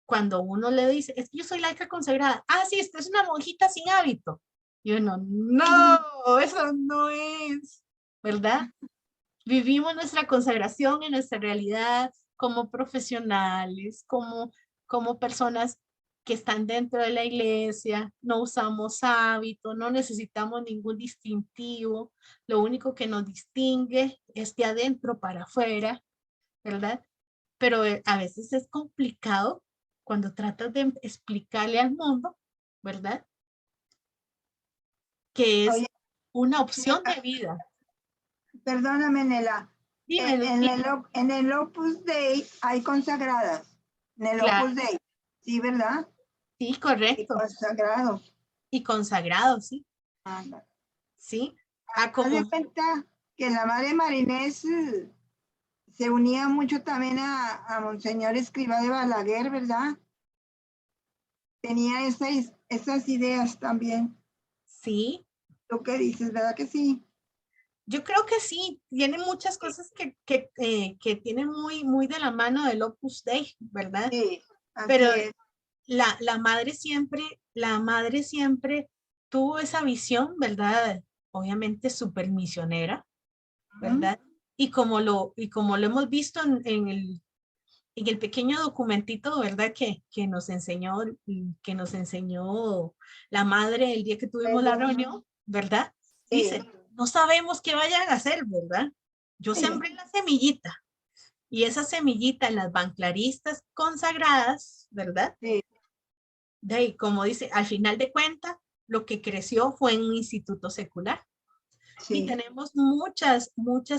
cuando uno le dice, es que yo soy laica consagrada, ah, sí, esta es una monjita sin hábito. Y uno, no, eso no es, ¿verdad? Vivimos nuestra consagración en nuestra realidad como profesionales, como personas que están dentro de la iglesia, no usamos hábito, no necesitamos ningún distintivo, lo único que nos distingue es de adentro para afuera, ¿verdad? Pero a veces es complicado cuando tratas de explicarle al mundo, ¿verdad? Que es Oye, una opción de vida. perdóname, Nela. Dímelo, En el Opus Dei hay consagradas. En el claro, Opus Dei. Sí, ¿verdad? sí, Y correcto. consagrados. Y consagrado, sí, Anda. sí. Haz de cuenta que la madre Marinés se unía mucho también a Monseñor Escrivá de Balaguer, ¿verdad? Tenía esas ideas también. Sí, ¿Tú qué dices, verdad que sí? yo creo que sí, tiene muchas cosas que tienen muy de la mano del Opus Dei, ¿verdad? Sí, así Pero es. la madre siempre tuvo esa visión, ¿verdad? Obviamente súper misionera, ¿verdad? Y como lo hemos visto en el pequeño documentito, ¿verdad? Que nos enseñó la madre el día que tuvimos la reunión, ¿verdad? Dice, Sí, no sabemos qué vayan a hacer, ¿verdad? Yo sí, sembré la semillita y esa semillita en las banclaristas consagradas, ¿verdad? sí, De ahí, como dice, al final de cuentas, lo que creció fue en un instituto secular. Y sí. tenemos muchas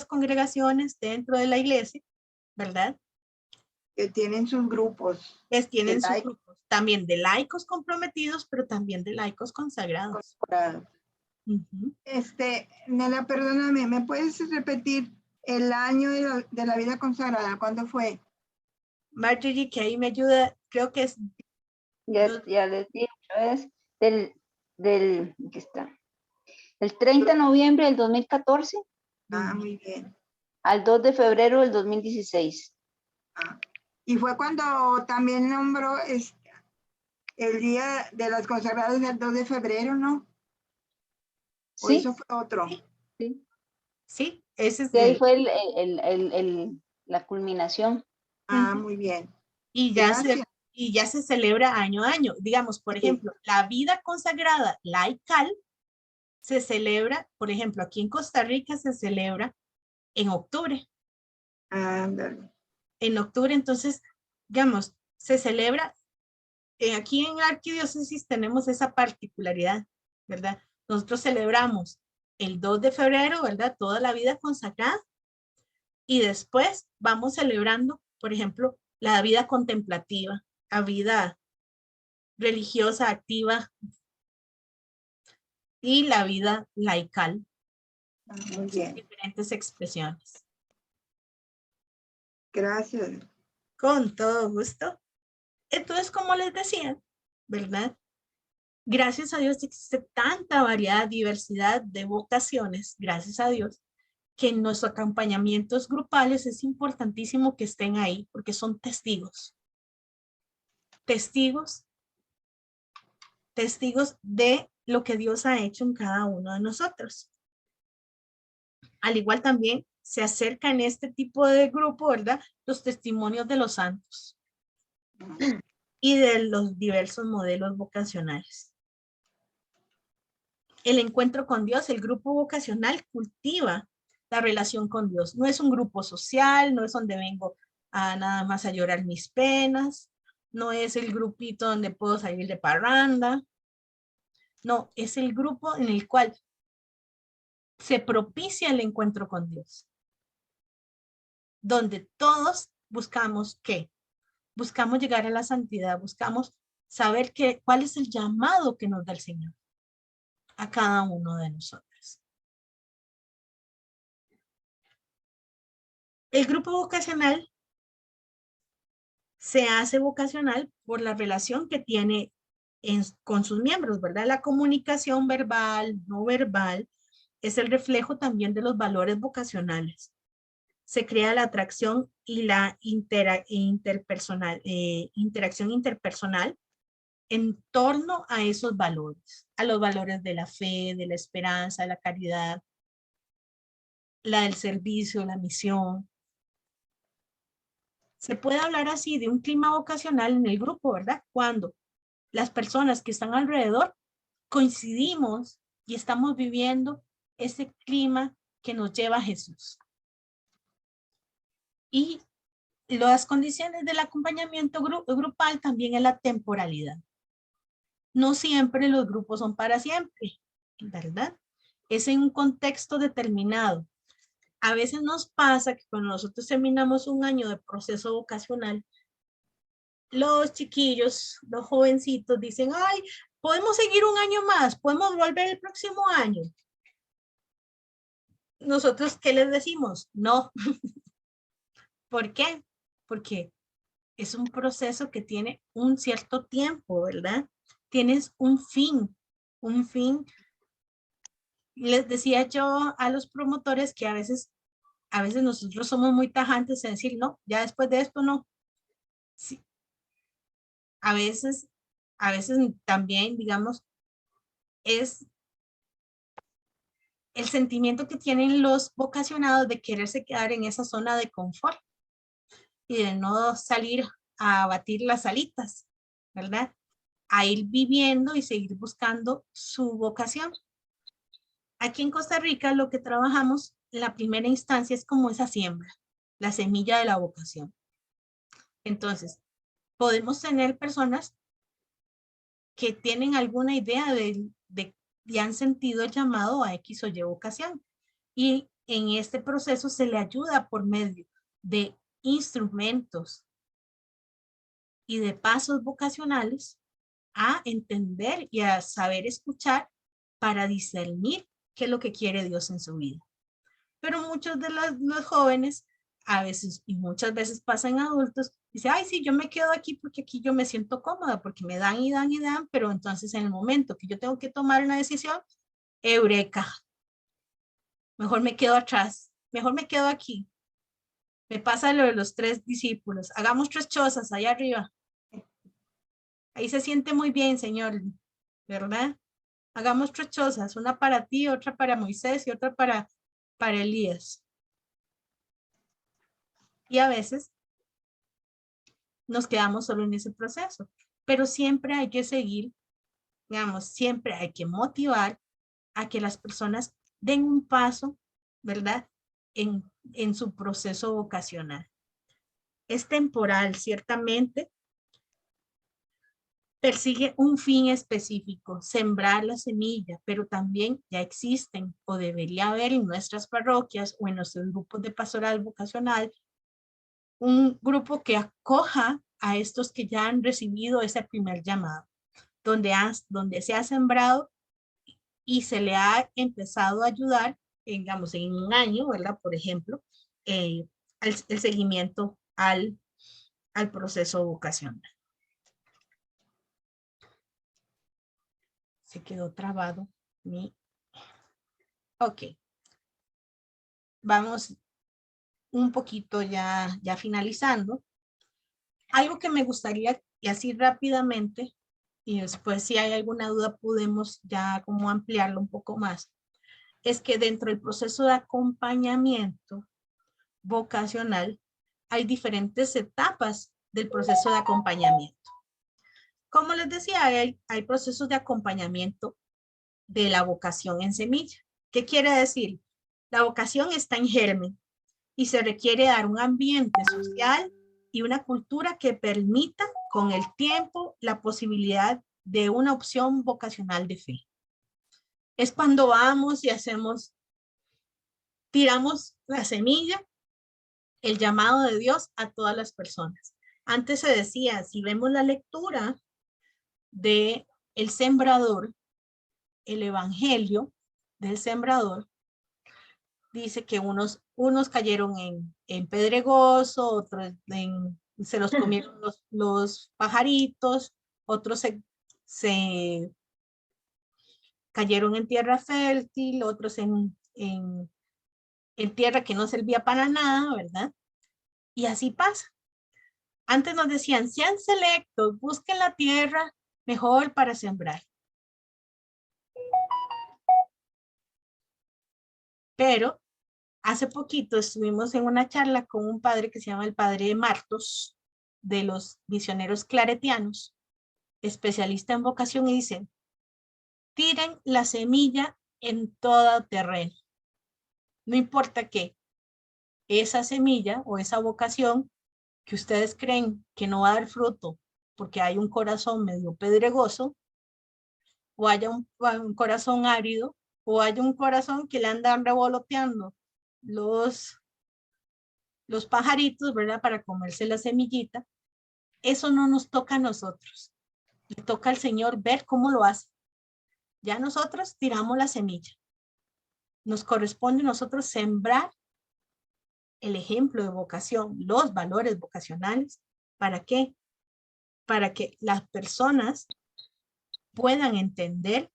congregaciones dentro de la iglesia, ¿verdad? Que tienen sus grupos. Tienen sus De grupos, también de laicos comprometidos, pero también de laicos consagrados. laicos. Ujú. Nela, perdóname, ¿me puedes repetir el año de la vida consagrada? ¿Cuándo fue? Marjorie, que ahí me ayuda, creo que es, Ya les dije, es aquí está, el 30 de noviembre del 2014 Muy bien. al 2 de febrero del 2016. Y fue cuando también nombró el Día de las Consagradas del 2 de febrero, ¿no? ¿O Sí, eso fue otro? sí. sí, ese es Y ahí fue la culminación. Muy bien. y ya se, Gracias. y ya se celebra año a año. Digamos, por Sí. ejemplo, la vida consagrada laical se celebra, por ejemplo, aquí en Costa Rica se celebra en octubre. Ándale. En octubre, entonces, digamos, se celebra, aquí en la arquidiócesis tenemos esa particularidad, ¿verdad? Nosotros celebramos el 2 de febrero, ¿verdad? Toda la vida consagrada y después vamos celebrando, por ejemplo, la vida contemplativa, la vida religiosa activa y la vida laical, Muy bien. diferentes expresiones. Gracias. Con todo gusto. Entonces, como les decía, ¿verdad? Gracias a Dios existe tanta variedad, diversidad de vocaciones, gracias a Dios, que en nuestros acompañamientos grupales es importantísimo que estén ahí, porque son testigos. Testigos de lo que Dios ha hecho en cada uno de nosotros. Al igual también se acerca en este tipo de grupo, ¿verdad? Los testimonios de los santos y de los diversos modelos vocacionales. El encuentro con Dios, el grupo vocacional cultiva la relación con Dios. No es un grupo social, no es donde vengo a nada más a llorar mis penas, no es el grupito donde puedo salir de parranda, no, es el grupo en el cual se propicia el encuentro con Dios, donde todos buscamos ¿qué? Buscamos llegar a la santidad, buscamos saber cuál es el llamado que nos da el Señor a cada uno de nosotros. El grupo vocacional se hace vocacional por la relación que tiene con sus miembros, ¿verdad? La comunicación verbal, no verbal, es el reflejo también de los valores vocacionales. Se crea la atracción y la interacción interpersonal en torno a esos valores, a los valores de la fe, de la esperanza, de la caridad, la del servicio, la misión. Se puede hablar así de un clima vocacional en el grupo, ¿verdad? Cuando las personas que están alrededor coincidimos y estamos viviendo ese clima que nos lleva a Jesús. Y las condiciones del acompañamiento grupal también es la temporalidad. No siempre los grupos son para siempre, ¿verdad? Es en un contexto determinado. A veces nos pasa que cuando nosotros terminamos un año de proceso vocacional, los chiquillos, los jovencitos dicen, ay, podemos seguir un año más, podemos volver el próximo año. Nosotros, ¿qué les decimos? No. ¿Por qué? Porque es un proceso que tiene un cierto tiempo, ¿verdad? Tienes un fin. Les decía yo a los promotores que a veces nosotros somos muy tajantes en decir, no, ya después de esto no. Sí. A veces también, digamos, es el sentimiento que tienen los vocacionados de quererse quedar en esa zona de confort y de no salir a batir las alitas, ¿verdad? A ir viviendo y seguir buscando su vocación. Aquí en Costa Rica lo que trabajamos en la primera instancia es como esa siembra, la semilla de la vocación. Entonces, podemos tener personas que tienen alguna idea y han sentido el llamado a X o Y vocación. Y en este proceso se le ayuda por medio de instrumentos y de pasos vocacionales a entender y a saber escuchar para discernir qué es lo que quiere Dios en su vida. Pero muchos de los jóvenes, a veces y muchas veces pasan adultos, dicen, ay, sí, yo me quedo aquí porque aquí yo me siento cómoda, porque me dan y dan y dan, pero entonces en el momento que yo tengo que tomar una decisión, eureka, mejor me quedo atrás, mejor me quedo aquí. Me pasa lo de los 3 discípulos, hagamos 3 chozas allá arriba. Ahí se siente muy bien, Señor, ¿verdad? Hagamos 3 chozas, una para ti, otra para Moisés y otra para Elías. Y a veces nos quedamos solo en ese proceso, pero siempre hay que seguir, digamos, siempre hay que motivar a que las personas den un paso, ¿verdad? En su proceso vocacional. Es temporal, ciertamente, persigue un fin específico, sembrar la semilla, pero también ya existen o debería haber en nuestras parroquias o en nuestros grupos de pastoral vocacional un grupo que acoja a estos que ya han recibido ese primer llamado, donde se ha sembrado y se le ha empezado a ayudar, digamos, en un año, ¿verdad? Por ejemplo, el seguimiento al proceso vocacional. Se quedó trabado mi... Ok. Vamos un poquito ya finalizando. Algo que me gustaría, y así rápidamente, y después si hay alguna duda podemos ya como ampliarlo un poco más, es que dentro del proceso de acompañamiento vocacional hay diferentes etapas del proceso de acompañamiento. Como les decía, hay procesos de acompañamiento de la vocación en semilla. ¿Qué quiere decir? La vocación está en germen y se requiere dar un ambiente social y una cultura que permita con el tiempo la posibilidad de una opción vocacional de fe. Es cuando vamos y tiramos la semilla, el llamado de Dios a todas las personas. Antes se decía, si vemos la lectura de el sembrador, el evangelio del sembrador, dice que unos cayeron en pedregoso, otros se los comieron los pajaritos, otros se cayeron en tierra fértil, otros en tierra que no servía para nada, ¿verdad? Y así pasa. Antes nos decían, sean selectos, busquen la tierra mejor para sembrar. Pero hace poquito estuvimos en una charla con un padre que se llama el padre Martos, de los misioneros claretianos, especialista en vocación, y dicen, tiren la semilla en todo terreno. No importa qué, esa semilla o esa vocación que ustedes creen que no va a dar fruto porque hay un corazón medio pedregoso, o haya un corazón árido, o haya un corazón que le andan revoloteando los pajaritos, ¿verdad? Para comerse la semillita. Eso no nos toca a nosotros. Le toca al Señor ver cómo lo hace. Ya nosotros tiramos la semilla. Nos corresponde a nosotros sembrar el ejemplo de vocación, los valores vocacionales. ¿Para qué? Para que las personas puedan entender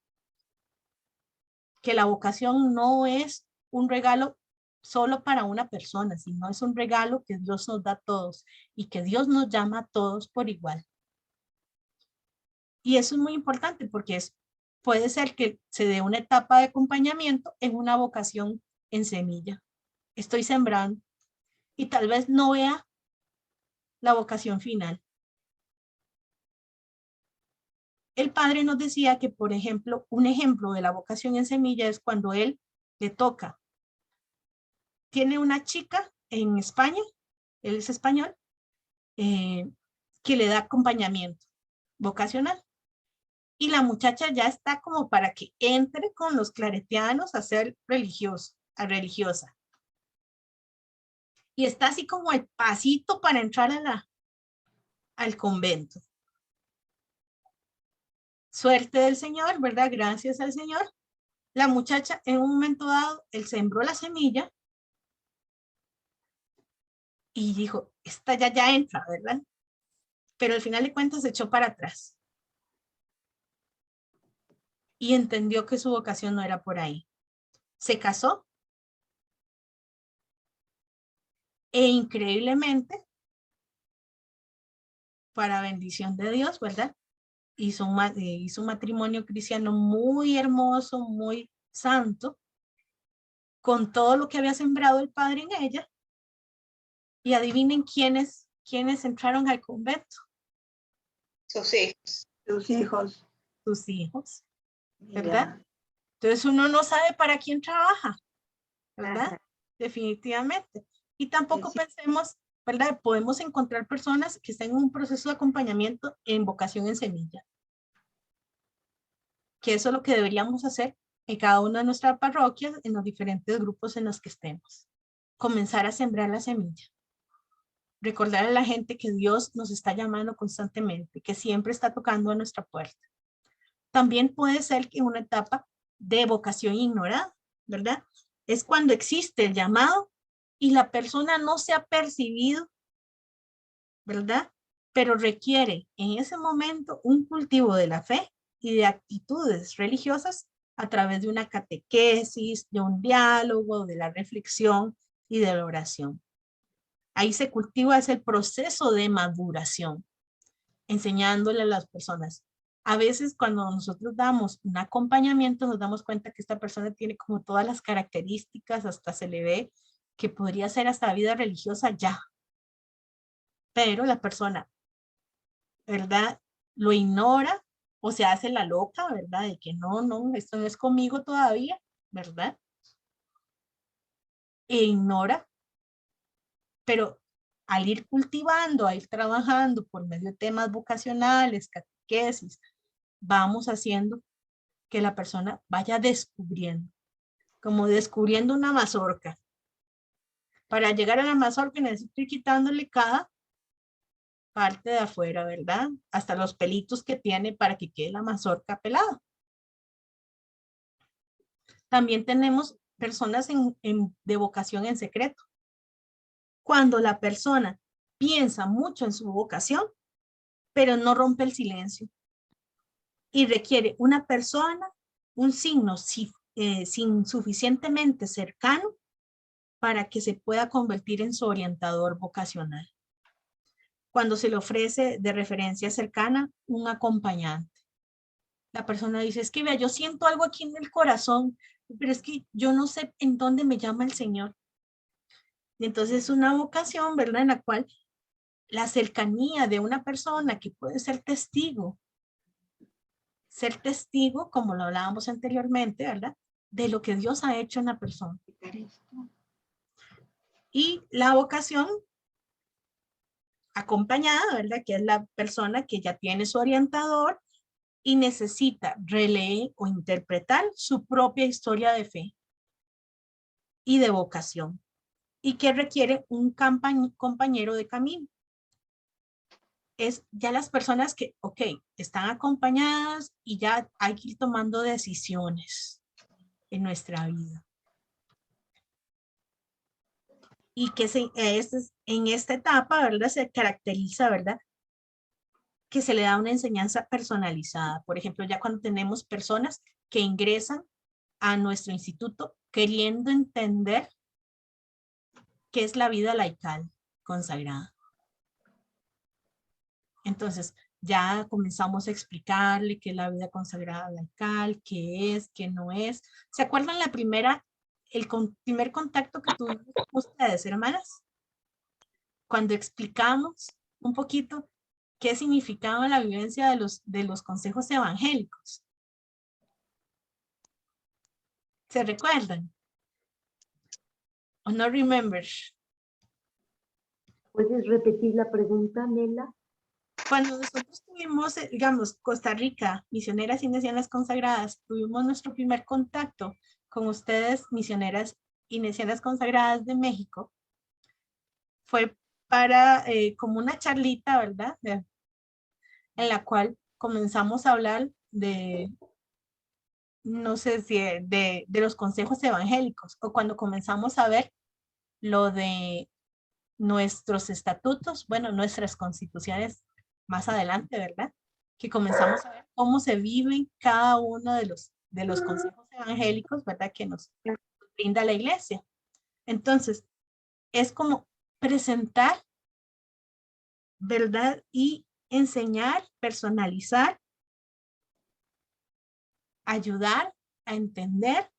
que la vocación no es un regalo solo para una persona, sino es un regalo que Dios nos da a todos y que Dios nos llama a todos por igual. Y eso es muy importante porque puede ser que se dé una etapa de acompañamiento en una vocación en semilla. Estoy sembrando y tal vez no vea la vocación final. El padre nos decía que, por ejemplo, un ejemplo de la vocación en semilla es cuando él le toca. Tiene una chica en España, él es español, que le da acompañamiento vocacional. Y la muchacha ya está como para que entre con los claretianos a ser religiosa. Y está así como el pasito para entrar al convento. Suerte del Señor, ¿verdad? Gracias al Señor. La muchacha en un momento dado, él sembró la semilla y dijo, esta ya entra, ¿verdad? Pero al final de cuentas se echó para atrás. Y entendió que su vocación no era por ahí. Se casó. E increíblemente, para bendición de Dios, ¿verdad? Hizo un matrimonio cristiano muy hermoso, muy santo, con todo lo que había sembrado el padre en ella. Y adivinen quiénes entraron al convento. Sus hijos. Sus hijos. Sus hijos, ¿verdad? Mira. Entonces uno no sabe para quién trabaja, ¿verdad? Ajá. Definitivamente. Y tampoco pensemos, ¿verdad? Podemos encontrar personas que estén en un proceso de acompañamiento en vocación en semilla. Que eso es lo que deberíamos hacer en cada una de nuestras parroquias, en los diferentes grupos en los que estemos. Comenzar a sembrar la semilla. Recordar a la gente que Dios nos está llamando constantemente, que siempre está tocando a nuestra puerta. También puede ser que en una etapa de vocación ignorada, ¿verdad? Es cuando existe el llamado y la persona no se ha percibido, ¿verdad? Pero requiere en ese momento un cultivo de la fe y de actitudes religiosas a través de una catequesis, de un diálogo, de la reflexión y de la oración. Ahí se cultiva ese proceso de maduración, enseñándole a las personas. A veces cuando nosotros damos un acompañamiento nos damos cuenta que esta persona tiene como todas las características, hasta se le ve que podría ser hasta vida religiosa ya. Pero la persona, ¿verdad? Lo ignora o se hace la loca, ¿verdad? De que no, esto no es conmigo todavía, ¿verdad? E ignora, pero al ir cultivando, a ir trabajando por medio de temas vocacionales, catequesis, vamos haciendo que la persona vaya descubriendo, como descubriendo una mazorca. Para llegar a la mazorca necesito ir quitándole cada parte de afuera, ¿verdad? Hasta los pelitos que tiene para que quede la mazorca pelada. También tenemos personas de vocación en secreto. Cuando la persona piensa mucho en su vocación, pero no rompe el silencio y requiere una persona, un signo sin suficientemente cercano para que se pueda convertir en su orientador vocacional. Cuando se le ofrece de referencia cercana un acompañante. La persona dice, es que vea, yo siento algo aquí en el corazón, pero es que yo no sé en dónde me llama el Señor. Y entonces es una vocación, ¿verdad? En la cual la cercanía de una persona que puede ser testigo, como lo hablábamos anteriormente, ¿verdad? De lo que Dios ha hecho en la persona. Y la vocación acompañada, ¿verdad? Que es la persona que ya tiene su orientador y necesita releer o interpretar su propia historia de fe y de vocación, y que requiere un compañero de camino. Es ya las personas que, ok, están acompañadas y ya hay que ir tomando decisiones en nuestra vida. Y que en esta etapa, ¿verdad? Se caracteriza, ¿verdad? Que se le da una enseñanza personalizada. Por ejemplo, ya cuando tenemos personas que ingresan a nuestro instituto queriendo entender qué es la vida laical consagrada. Entonces, ya comenzamos a explicarle qué es la vida consagrada laical, qué es, qué no es. ¿Se acuerdan el primer contacto que tuvimos con ustedes, hermanas? Cuando explicamos un poquito qué significaba la vivencia de los consejos evangélicos. ¿Se recuerdan? ¿O no remember? ¿Puedes repetir la pregunta, Nela? Cuando nosotros tuvimos, digamos, Costa Rica, misioneras inesianas consagradas, tuvimos nuestro primer contacto con ustedes, misioneras inesianas consagradas de México, fue para como una charlita, ¿verdad? En la cual comenzamos a hablar de, no sé si de los consejos evangélicos, o cuando comenzamos a ver lo de nuestros estatutos, bueno, nuestras constituciones más adelante, ¿verdad? Que comenzamos a ver cómo se viven cada uno de los consejos evangélicos, ¿verdad? Que nos brinda la iglesia. Entonces, es como presentar, ¿verdad? Y enseñar, personalizar, ayudar a entender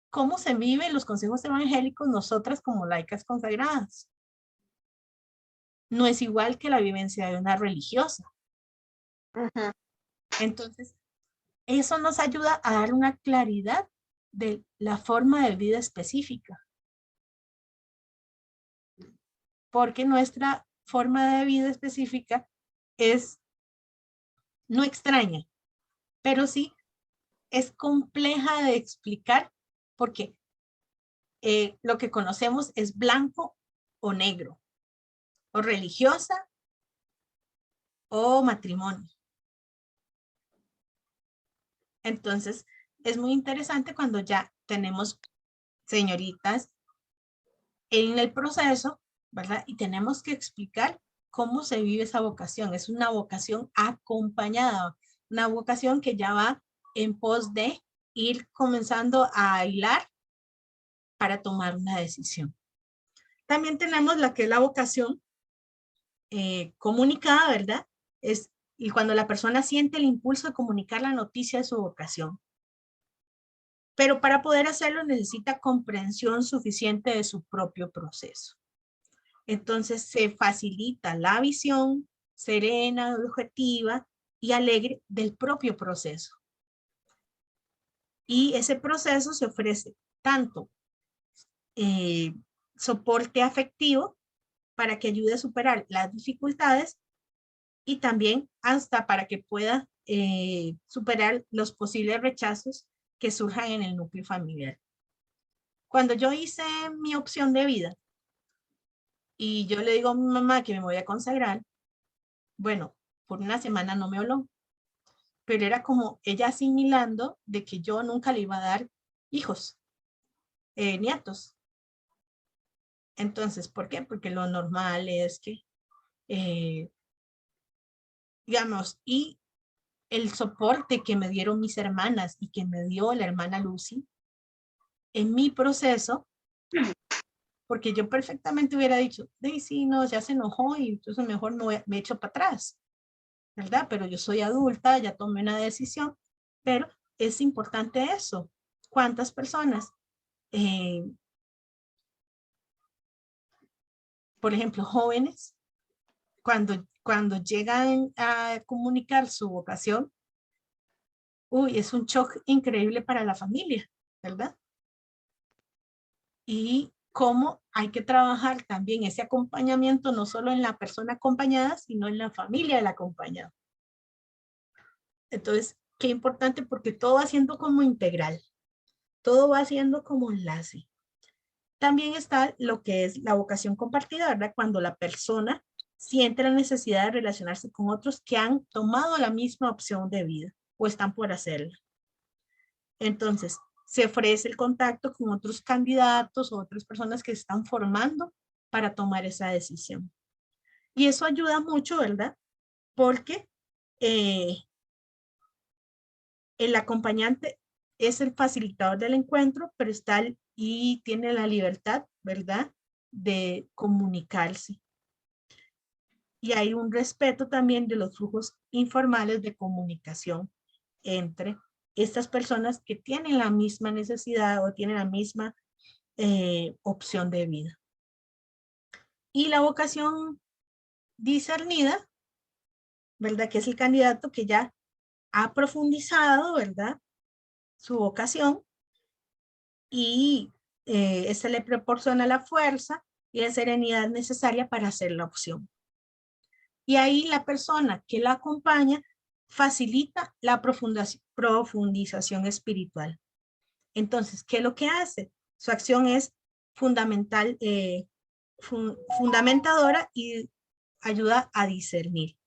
cómo se viven los consejos evangélicos nosotras como laicas consagradas. No es igual que la vivencia de una religiosa. Ujú. Entonces, eso nos ayuda a dar una claridad de la forma de vida específica. Porque nuestra forma de vida específica es no extraña, pero sí es compleja de explicar porque lo que conocemos es blanco o negro, o religiosa o matrimonio. Entonces, es muy interesante cuando ya tenemos señoritas en el proceso, ¿verdad? Y tenemos que explicar cómo se vive esa vocación. Es una vocación acompañada. una vocación que ya va en pos de ir comenzando a hilar para tomar una decisión. También tenemos la que es la vocación comunicada, ¿verdad? Y cuando la persona siente el impulso de comunicar la noticia de su vocación. Pero para poder hacerlo necesita comprensión suficiente de su propio proceso. Entonces se facilita la visión serena, objetiva y alegre del propio proceso. Y ese proceso se ofrece tanto soporte afectivo para que ayude a superar las dificultades y también hasta para que pueda superar los posibles rechazos que surjan en el núcleo familiar. Cuando yo hice mi opción de vida y yo le digo a mi mamá que me voy a consagrar, bueno, por una semana no me habló, pero era como ella asimilando de que yo nunca le iba a dar hijos, nietos. Entonces, ¿por qué? Porque lo normal es que, digamos, y el soporte que me dieron mis hermanas y que me dio la hermana Lucy en mi proceso, porque yo perfectamente hubiera dicho, Daisy, no, ya se enojó y entonces mejor me echo para atrás, ¿verdad? Pero yo soy adulta, ya tomé una decisión, pero es importante eso. ¿Cuántas personas, por ejemplo, jóvenes, cuando llegan a comunicar su vocación, uy, es un shock increíble para la familia, ¿verdad? Y cómo hay que trabajar también ese acompañamiento, no solo en la persona acompañada, sino en la familia del acompañado. Entonces, qué importante porque todo va siendo como integral, todo va siendo como enlace. También está lo que es la vocación compartida, ¿verdad? Cuando la persona siente la necesidad de relacionarse con otros que han tomado la misma opción de vida o están por hacerla. Entonces, se ofrece el contacto con otros candidatos o otras personas que se están formando para tomar esa decisión. Y eso ayuda mucho, ¿verdad? Porque el acompañante es el facilitador del encuentro, pero y tiene la libertad, ¿verdad?, de comunicarse. Y hay un respeto también de los flujos informales de comunicación entre estas personas que tienen la misma necesidad o tienen la misma opción de vida. Y la vocación discernida, ¿verdad?, que es el candidato que ya ha profundizado, ¿verdad?, su vocación y esta le proporciona la fuerza y la serenidad necesaria para hacer la opción. Y ahí la persona que la acompaña facilita la profundización espiritual. Entonces, ¿qué es lo que hace? Su acción es fundamentadora y ayuda a discernir.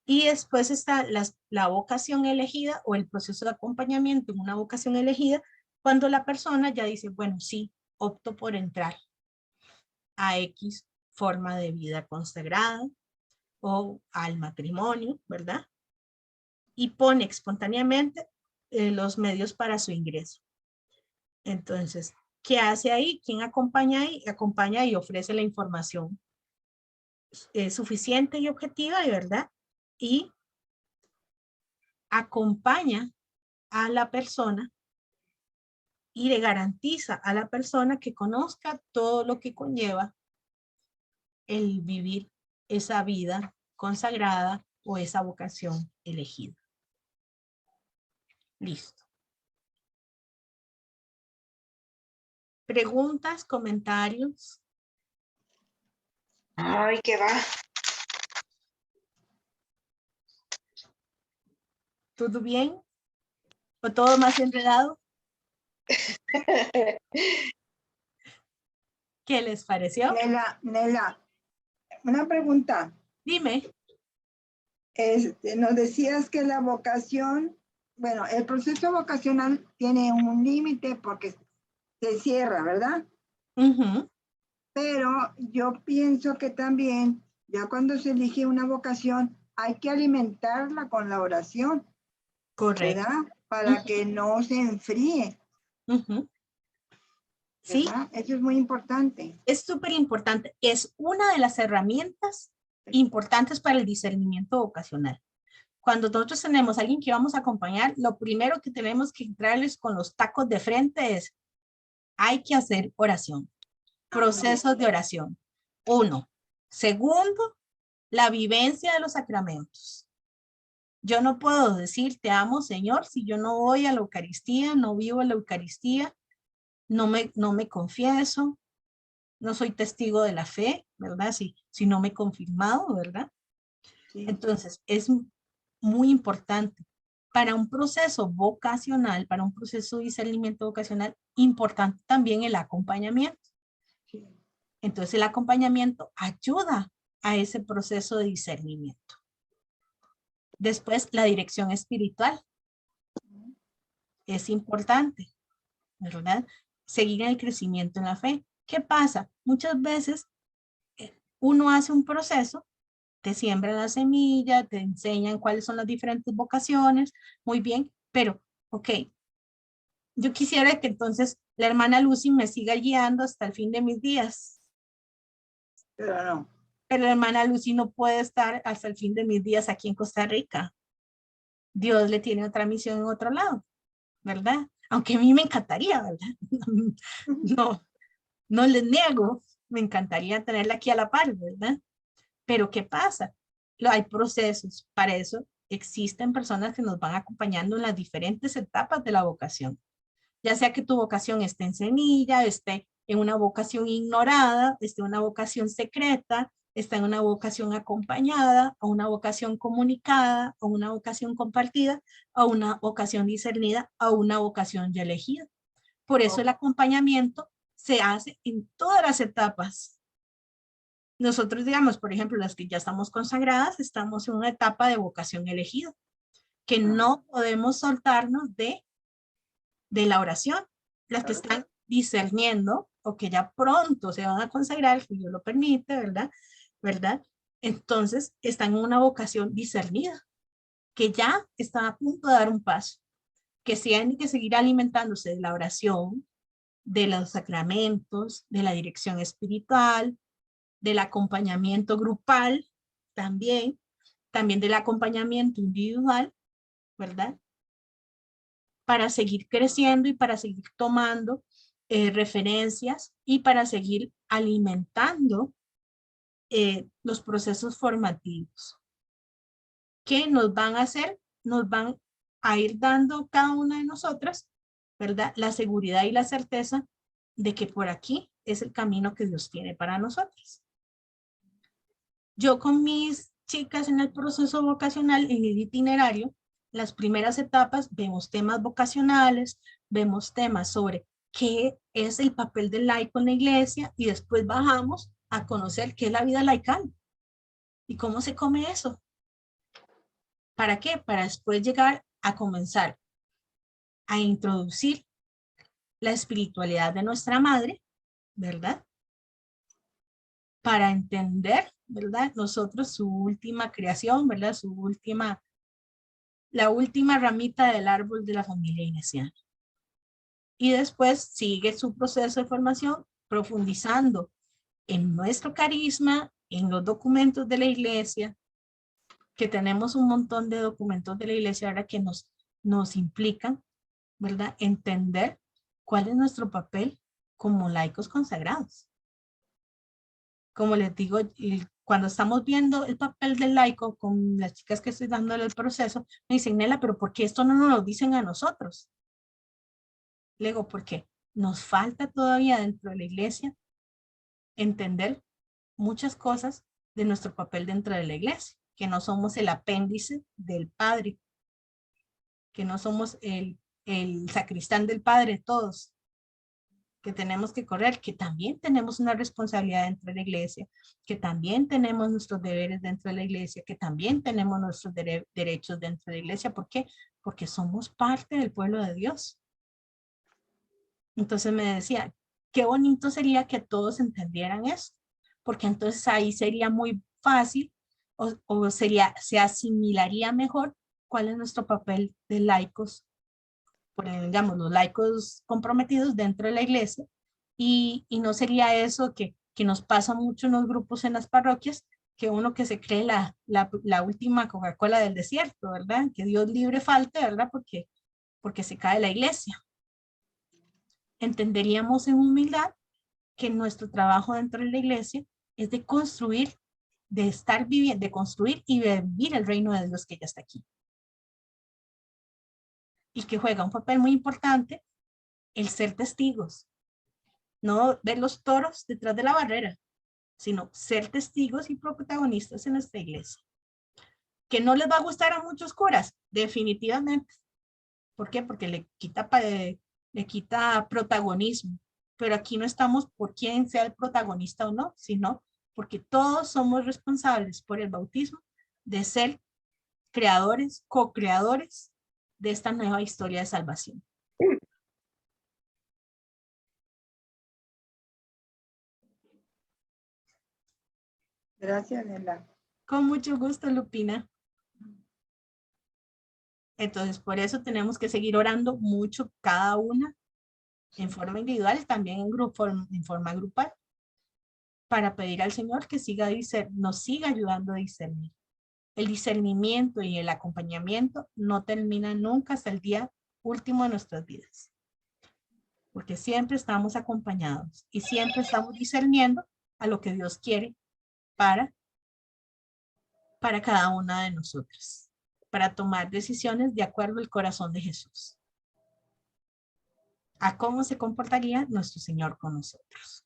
Y después está la vocación elegida o el proceso de acompañamiento en una vocación elegida, cuando la persona ya dice, bueno, sí, opto por entrar a X forma de vida consagrada o al matrimonio, ¿verdad? Y pone espontáneamente los medios para su ingreso. Entonces, ¿qué hace ahí? ¿Quién acompaña ahí? Acompaña y ofrece la información suficiente y objetiva, de verdad, y acompaña a la persona y le garantiza a la persona que conozca todo lo que conlleva el vivir esa vida consagrada o esa vocación elegida. Listo. ¿Preguntas, comentarios? Ay, qué va. ¿Todo bien? ¿O todo más enredado? ¿Qué les pareció? Nela, una pregunta. Dime. Nos decías que la vocación, bueno, el proceso vocacional tiene un límite porque se cierra, ¿verdad? Uh-huh. Pero yo pienso que también Ya cuando se elige una vocación, hay que alimentarla con la oración, Correcto. ¿verdad? Para que no se enfríe, Ujú. Sí, ¿verdad? Eso es muy importante. es súper importante. Es una de las herramientas importantes para el discernimiento vocacional. Cuando nosotros tenemos a alguien que vamos a acompañar, lo primero que tenemos que entrarles con los tacos de frente es, hay que hacer oración, procesos de oración. 1. Segundo, la vivencia de los sacramentos. Yo no puedo decir te amo, Señor, si yo no voy a la Eucaristía, no vivo la Eucaristía, no me confieso, no soy testigo de la fe, ¿verdad? Si no me he confirmado, ¿verdad? Sí. Entonces, es muy importante para un proceso vocacional, para un proceso de discernimiento vocacional, importante también el acompañamiento. Sí. Entonces, el acompañamiento ayuda a ese proceso de discernimiento. Después, la dirección espiritual. Es importante, ¿verdad? Seguir el crecimiento en la fe. ¿Qué pasa? Muchas veces uno hace un proceso, te siembran la semilla, te enseñan cuáles son las diferentes vocaciones, muy bien, pero, ok, yo quisiera que entonces la hermana Lucy me siga guiando hasta el fin de mis días. Pero no. Pero la hermana Lucy no puede estar hasta el fin de mis días aquí en Costa Rica. Dios le tiene otra misión en otro lado, ¿verdad? Aunque a mí me encantaría, ¿verdad? No les niego, me encantaría tenerla aquí a la par, ¿verdad? Pero ¿qué pasa? Hay procesos, para eso existen personas que nos van acompañando en las diferentes etapas de la vocación. Ya sea que tu vocación esté en semilla, esté en una vocación ignorada, esté en una vocación secreta, está en una vocación acompañada, o una vocación comunicada, o una vocación compartida, o una vocación discernida, o una vocación ya elegida. Por eso el acompañamiento se hace en todas las etapas. Nosotros, digamos, por ejemplo, las que ya estamos consagradas, estamos en una etapa de vocación elegida, que no podemos soltarnos de la oración. Las que están discerniendo o que ya pronto se van a consagrar, si Dios lo permite, ¿verdad? Entonces están en una vocación discernida, que ya está a punto de dar un paso, que tienen que seguir alimentándose de la oración, de los sacramentos, de la dirección espiritual, del acompañamiento grupal, también del acompañamiento individual, ¿verdad? Para seguir creciendo y para seguir tomando referencias y para seguir alimentando los procesos formativos que nos van a hacer, nos van a ir dando cada una de nosotras, ¿verdad? La seguridad y la certeza de que por aquí es el camino que Dios tiene para nosotros. Yo con mis chicas en el proceso vocacional, en el itinerario, las primeras etapas vemos temas vocacionales, vemos temas sobre qué es el papel del laico en la iglesia y después bajamos a conocer qué es la vida laical y cómo se come eso. ¿Para qué? Para después llegar a comenzar a introducir la espiritualidad de nuestra madre, ¿verdad? Para entender, ¿verdad? Nosotros su última creación, ¿verdad? La última ramita del árbol de la familia ignesiana. Y después sigue su proceso de formación profundizando en nuestro carisma, en los documentos de la iglesia, que tenemos un montón de documentos de la iglesia ahora que nos implican, ¿verdad? Entender cuál es nuestro papel como laicos consagrados. Como les digo, cuando estamos viendo el papel del laico con las chicas que estoy dándole el proceso, me dicen, Nela, pero ¿por qué esto no nos lo dicen a nosotros? Le digo, porque nos falta todavía dentro de la iglesia entender muchas cosas de nuestro papel dentro de la iglesia, que no somos el apéndice del Padre, que no somos el sacristán del Padre, todos, que tenemos que correr, que también tenemos una responsabilidad dentro de la iglesia, que también tenemos nuestros deberes dentro de la iglesia, que también tenemos nuestros derechos dentro de la iglesia. ¿Por qué? Porque somos parte del pueblo de Dios. Entonces me decía, qué bonito sería que todos entendieran eso, porque entonces ahí sería muy fácil o se asimilaría mejor cuál es nuestro papel de laicos, digamos, los laicos comprometidos dentro de la iglesia, y no sería eso que nos pasa mucho en los grupos en las parroquias, que uno que se cree la última Coca-Cola del desierto, ¿verdad? Que Dios libre falte, ¿verdad? Porque se cae la iglesia. Entenderíamos en humildad que nuestro trabajo dentro de la iglesia es de construir, de estar viviendo, de construir y vivir el reino de Dios que ya está aquí. Y que juega un papel muy importante el ser testigos. No ver los toros detrás de la barrera, sino ser testigos y protagonistas en esta iglesia. ¿Que no les va a gustar a muchos curas? Definitivamente. ¿Por qué? Porque le quita protagonismo. Pero aquí no estamos por quién sea el protagonista o no, sino porque todos somos responsables por el bautismo de ser creadores, co-creadores de esta nueva historia de salvación. Gracias, Nela. Con mucho gusto, Lupina. Entonces, por eso tenemos que seguir orando mucho cada una, en forma individual, también en forma grupal, para pedir al Señor que nos siga ayudando a discernir. El discernimiento y el acompañamiento no terminan nunca hasta el día último de nuestras vidas, porque siempre estamos acompañados y siempre estamos discerniendo a lo que Dios quiere para cada una de nosotras, para tomar decisiones de acuerdo al corazón de Jesús, a cómo se comportaría nuestro Señor con nosotros.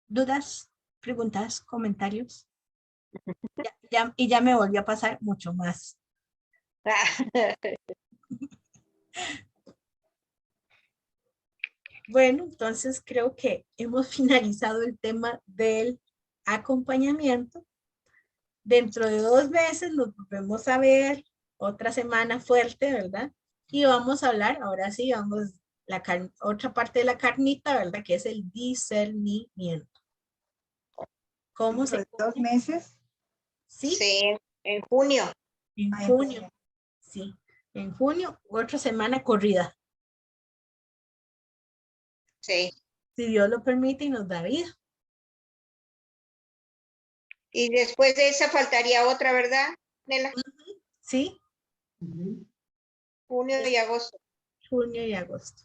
¿Dudas, preguntas, comentarios? Y ya me volvió a pasar mucho más. Bueno, entonces creo que hemos finalizado el tema del acompañamiento. Dentro de 2 meses nos volvemos a ver, otra semana fuerte, ¿verdad? Y vamos a hablar, ahora sí, otra parte de la carnita, ¿verdad? Que es el discernimiento. ¿Cómo se? 2 meses. Sí. Sí, en junio. En junio. Sí, en junio, otra semana corrida. Sí. Si Dios lo permite y nos da vida. Y después de esa faltaría otra, ¿verdad, Nela? Sí. Junio y agosto. Junio y agosto.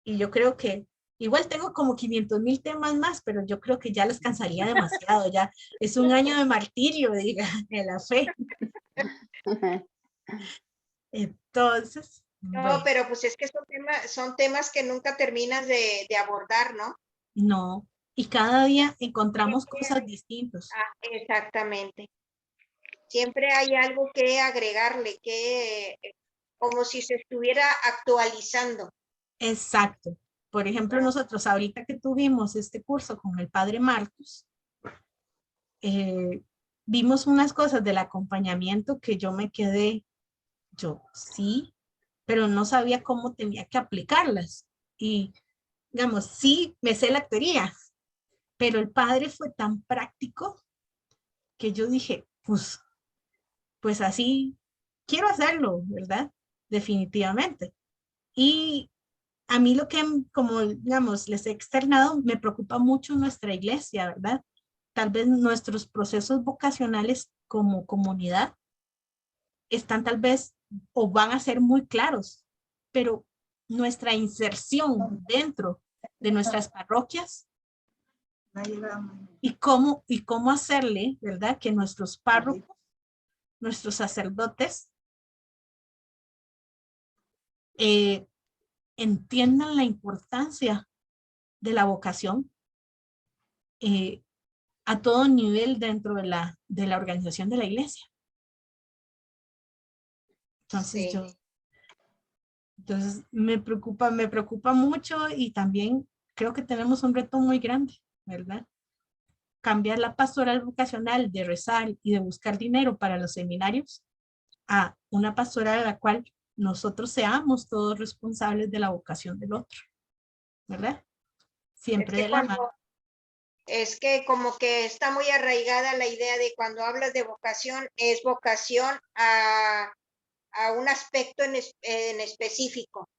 Y yo creo que igual tengo como 500,000 temas más, pero yo creo que ya les cansaría demasiado. Ya es un año de martirio, diga, de la fe. Entonces. No, bueno. pero pues es que son temas que nunca terminas de abordar, ¿no? No, y cada día encontramos cosas distintas. Exactamente. Siempre hay algo que agregarle, como si se estuviera actualizando. Exacto. Por ejemplo, nosotros ahorita que tuvimos este curso con el padre Marcos, vimos unas cosas del acompañamiento que yo me quedé, sí, pero no sabía cómo tenía que aplicarlas. Y, digamos, sí, me sé la teoría, pero el padre fue tan práctico que yo dije, pues así quiero hacerlo, ¿verdad? Definitivamente. Y a mí lo que, como digamos, les he externado, me preocupa mucho nuestra iglesia, ¿verdad? Tal vez nuestros procesos vocacionales como comunidad están tal vez o van a ser muy claros, pero nuestra inserción dentro de nuestras parroquias y cómo hacerle, ¿verdad? Que nuestros párrocos, nuestros sacerdotes, entiendan la importancia de la vocación a todo nivel dentro de la organización de la iglesia. Entonces Sí. entonces me preocupa mucho, y también creo que tenemos un reto muy grande, ¿verdad? Cambiar la pastoral vocacional de rezar y de buscar dinero para los seminarios a una pastoral a la cual nosotros seamos todos responsables de la vocación del otro, ¿verdad? Siempre de la mano. es que como que está muy arraigada la idea de cuando hablas de vocación, es vocación a un aspecto en específico.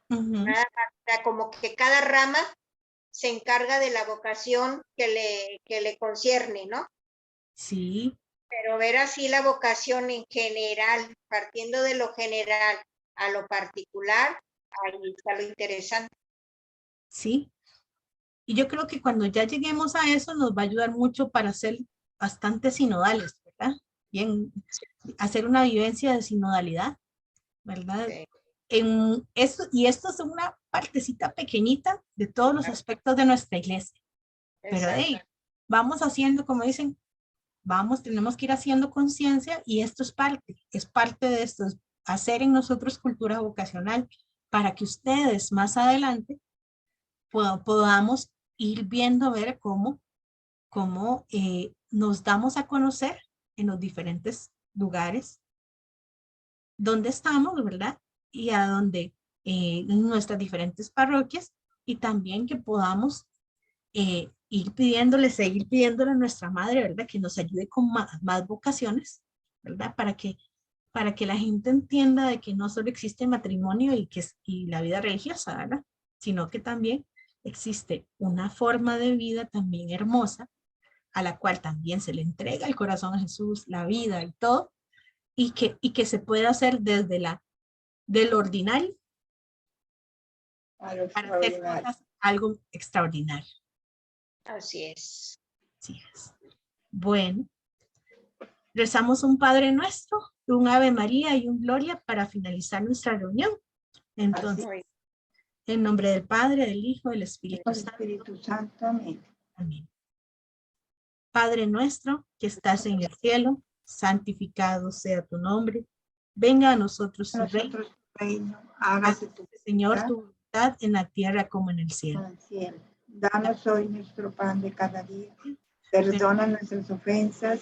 Ujú. Nada más, o sea, como que cada rama se encarga de la vocación que le concierne, ¿no? Sí, Pero ver así la vocación en general, partiendo de lo general a lo particular, ahí está lo interesante. sí. Y yo creo que cuando ya lleguemos a eso nos va a ayudar mucho para ser bastante sinodales, ¿verdad? Bien, hacer una vivencia de sinodalidad, ¿verdad? Sí. En esto, y esto es una partecita pequeñita de todos los aspectos de nuestra iglesia. Pero hey, Exacto. vamos haciendo, como dicen, tenemos que ir haciendo conciencia y esto es parte de esto, es hacer en nosotros cultura vocacional para que ustedes más adelante podamos ir viendo, ver cómo nos damos a conocer en los diferentes lugares donde estamos, ¿verdad? Y a donde en nuestras diferentes parroquias y también que podamos seguir pidiéndole a nuestra madre, ¿verdad? Que nos ayude con más vocaciones, ¿verdad? Para que la gente entienda de que no solo existe matrimonio y la vida religiosa, ¿verdad? Sino que también existe una forma de vida también hermosa, a la cual también se le entrega el corazón a Jesús, la vida y todo, y que se puede hacer desde del ordinario A lo para hacer extraordinario. cosas algo extraordinario. Así es. Así es. Bueno, rezamos un Padre Nuestro, un Ave María y un Gloria para finalizar nuestra reunión. Entonces, Muy en nombre del Padre, del Hijo, del Con Espíritu el Santo. Espíritu Santo, amén. Amén. Padre nuestro que estás en el cielo, santificado sea tu nombre. Venga a nosotros tu reino. Nosotros tu reino, hágase tu Señor, voluntad tu voluntad en la tierra como en el cielo. en el cielo. Danos hoy nuestro pan de cada día. Perdona nuestras ofensas,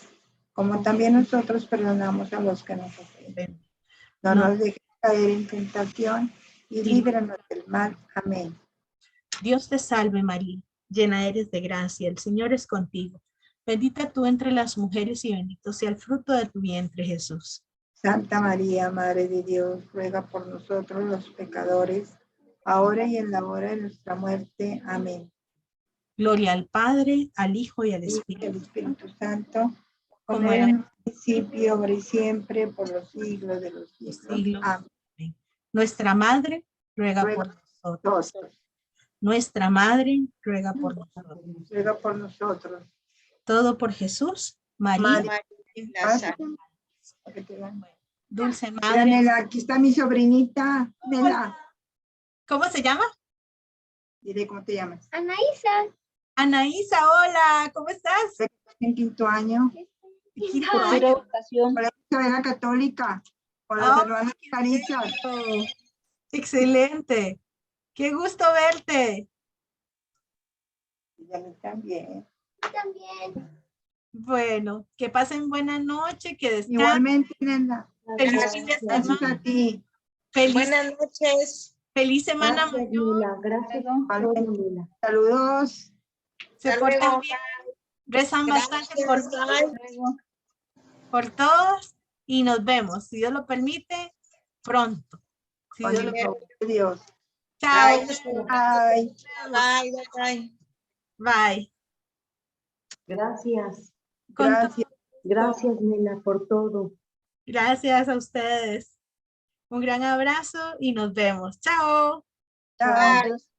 como también nosotros perdonamos a los que nos ofenden. No nos dejes caer en tentación y líbranos del mal. Amén. Dios te salve María, llena eres de gracia, el Señor es contigo. Bendita tú entre las mujeres y bendito sea el fruto de tu vientre, Jesús. Santa María, Madre de Dios, ruega por nosotros los pecadores, ahora y en la hora de nuestra muerte. Amén. Gloria al Padre, al Hijo y al Y el Espíritu, Espíritu Santo, como como era era en un principio, ahora y siempre, por los siglos de los en los siglos. siglos. Amén. Amén. Nuestra Madre ruega Ruega por nosotros. Nosotros, Nuestra Madre ruega por nosotros. ruega por nosotros. Todo por Jesús, María, María, la sal. para que te vean. dulce Mira, Madre. Nela, aquí está mi sobrinita. Nela, ¿Cómo se llama? diré cómo te llamas. Anaísa. Anaísa, hola, ¿cómo estás? En quinto año. Quinto Pura año. vocación. Por eso era católica. Con las Oh, hermanas Clarisas. Oh, excelente. Qué gusto verte. Y a mí también. También. Bueno, que pasen buena noche, que descansen. Igualmente, Nela. Feliz fin de Gracias semana. a ti. Buenas noches. Feliz semana Gracias, mayor. Mila. Gracias por todo, Mila. Saludos. Se Hasta portan luego. bien. Rezan bastante Gracias. Bye. por todos y nos vemos, si Dios lo permite, pronto. Si Con Dios el lo favor de Dios. Chao. Ay. Bye. Bye. Bye. Gracias. Con Gracias. Gracias, Mila, por todo. Gracias a ustedes. Un gran abrazo y nos vemos. Chao. Chao. Bye.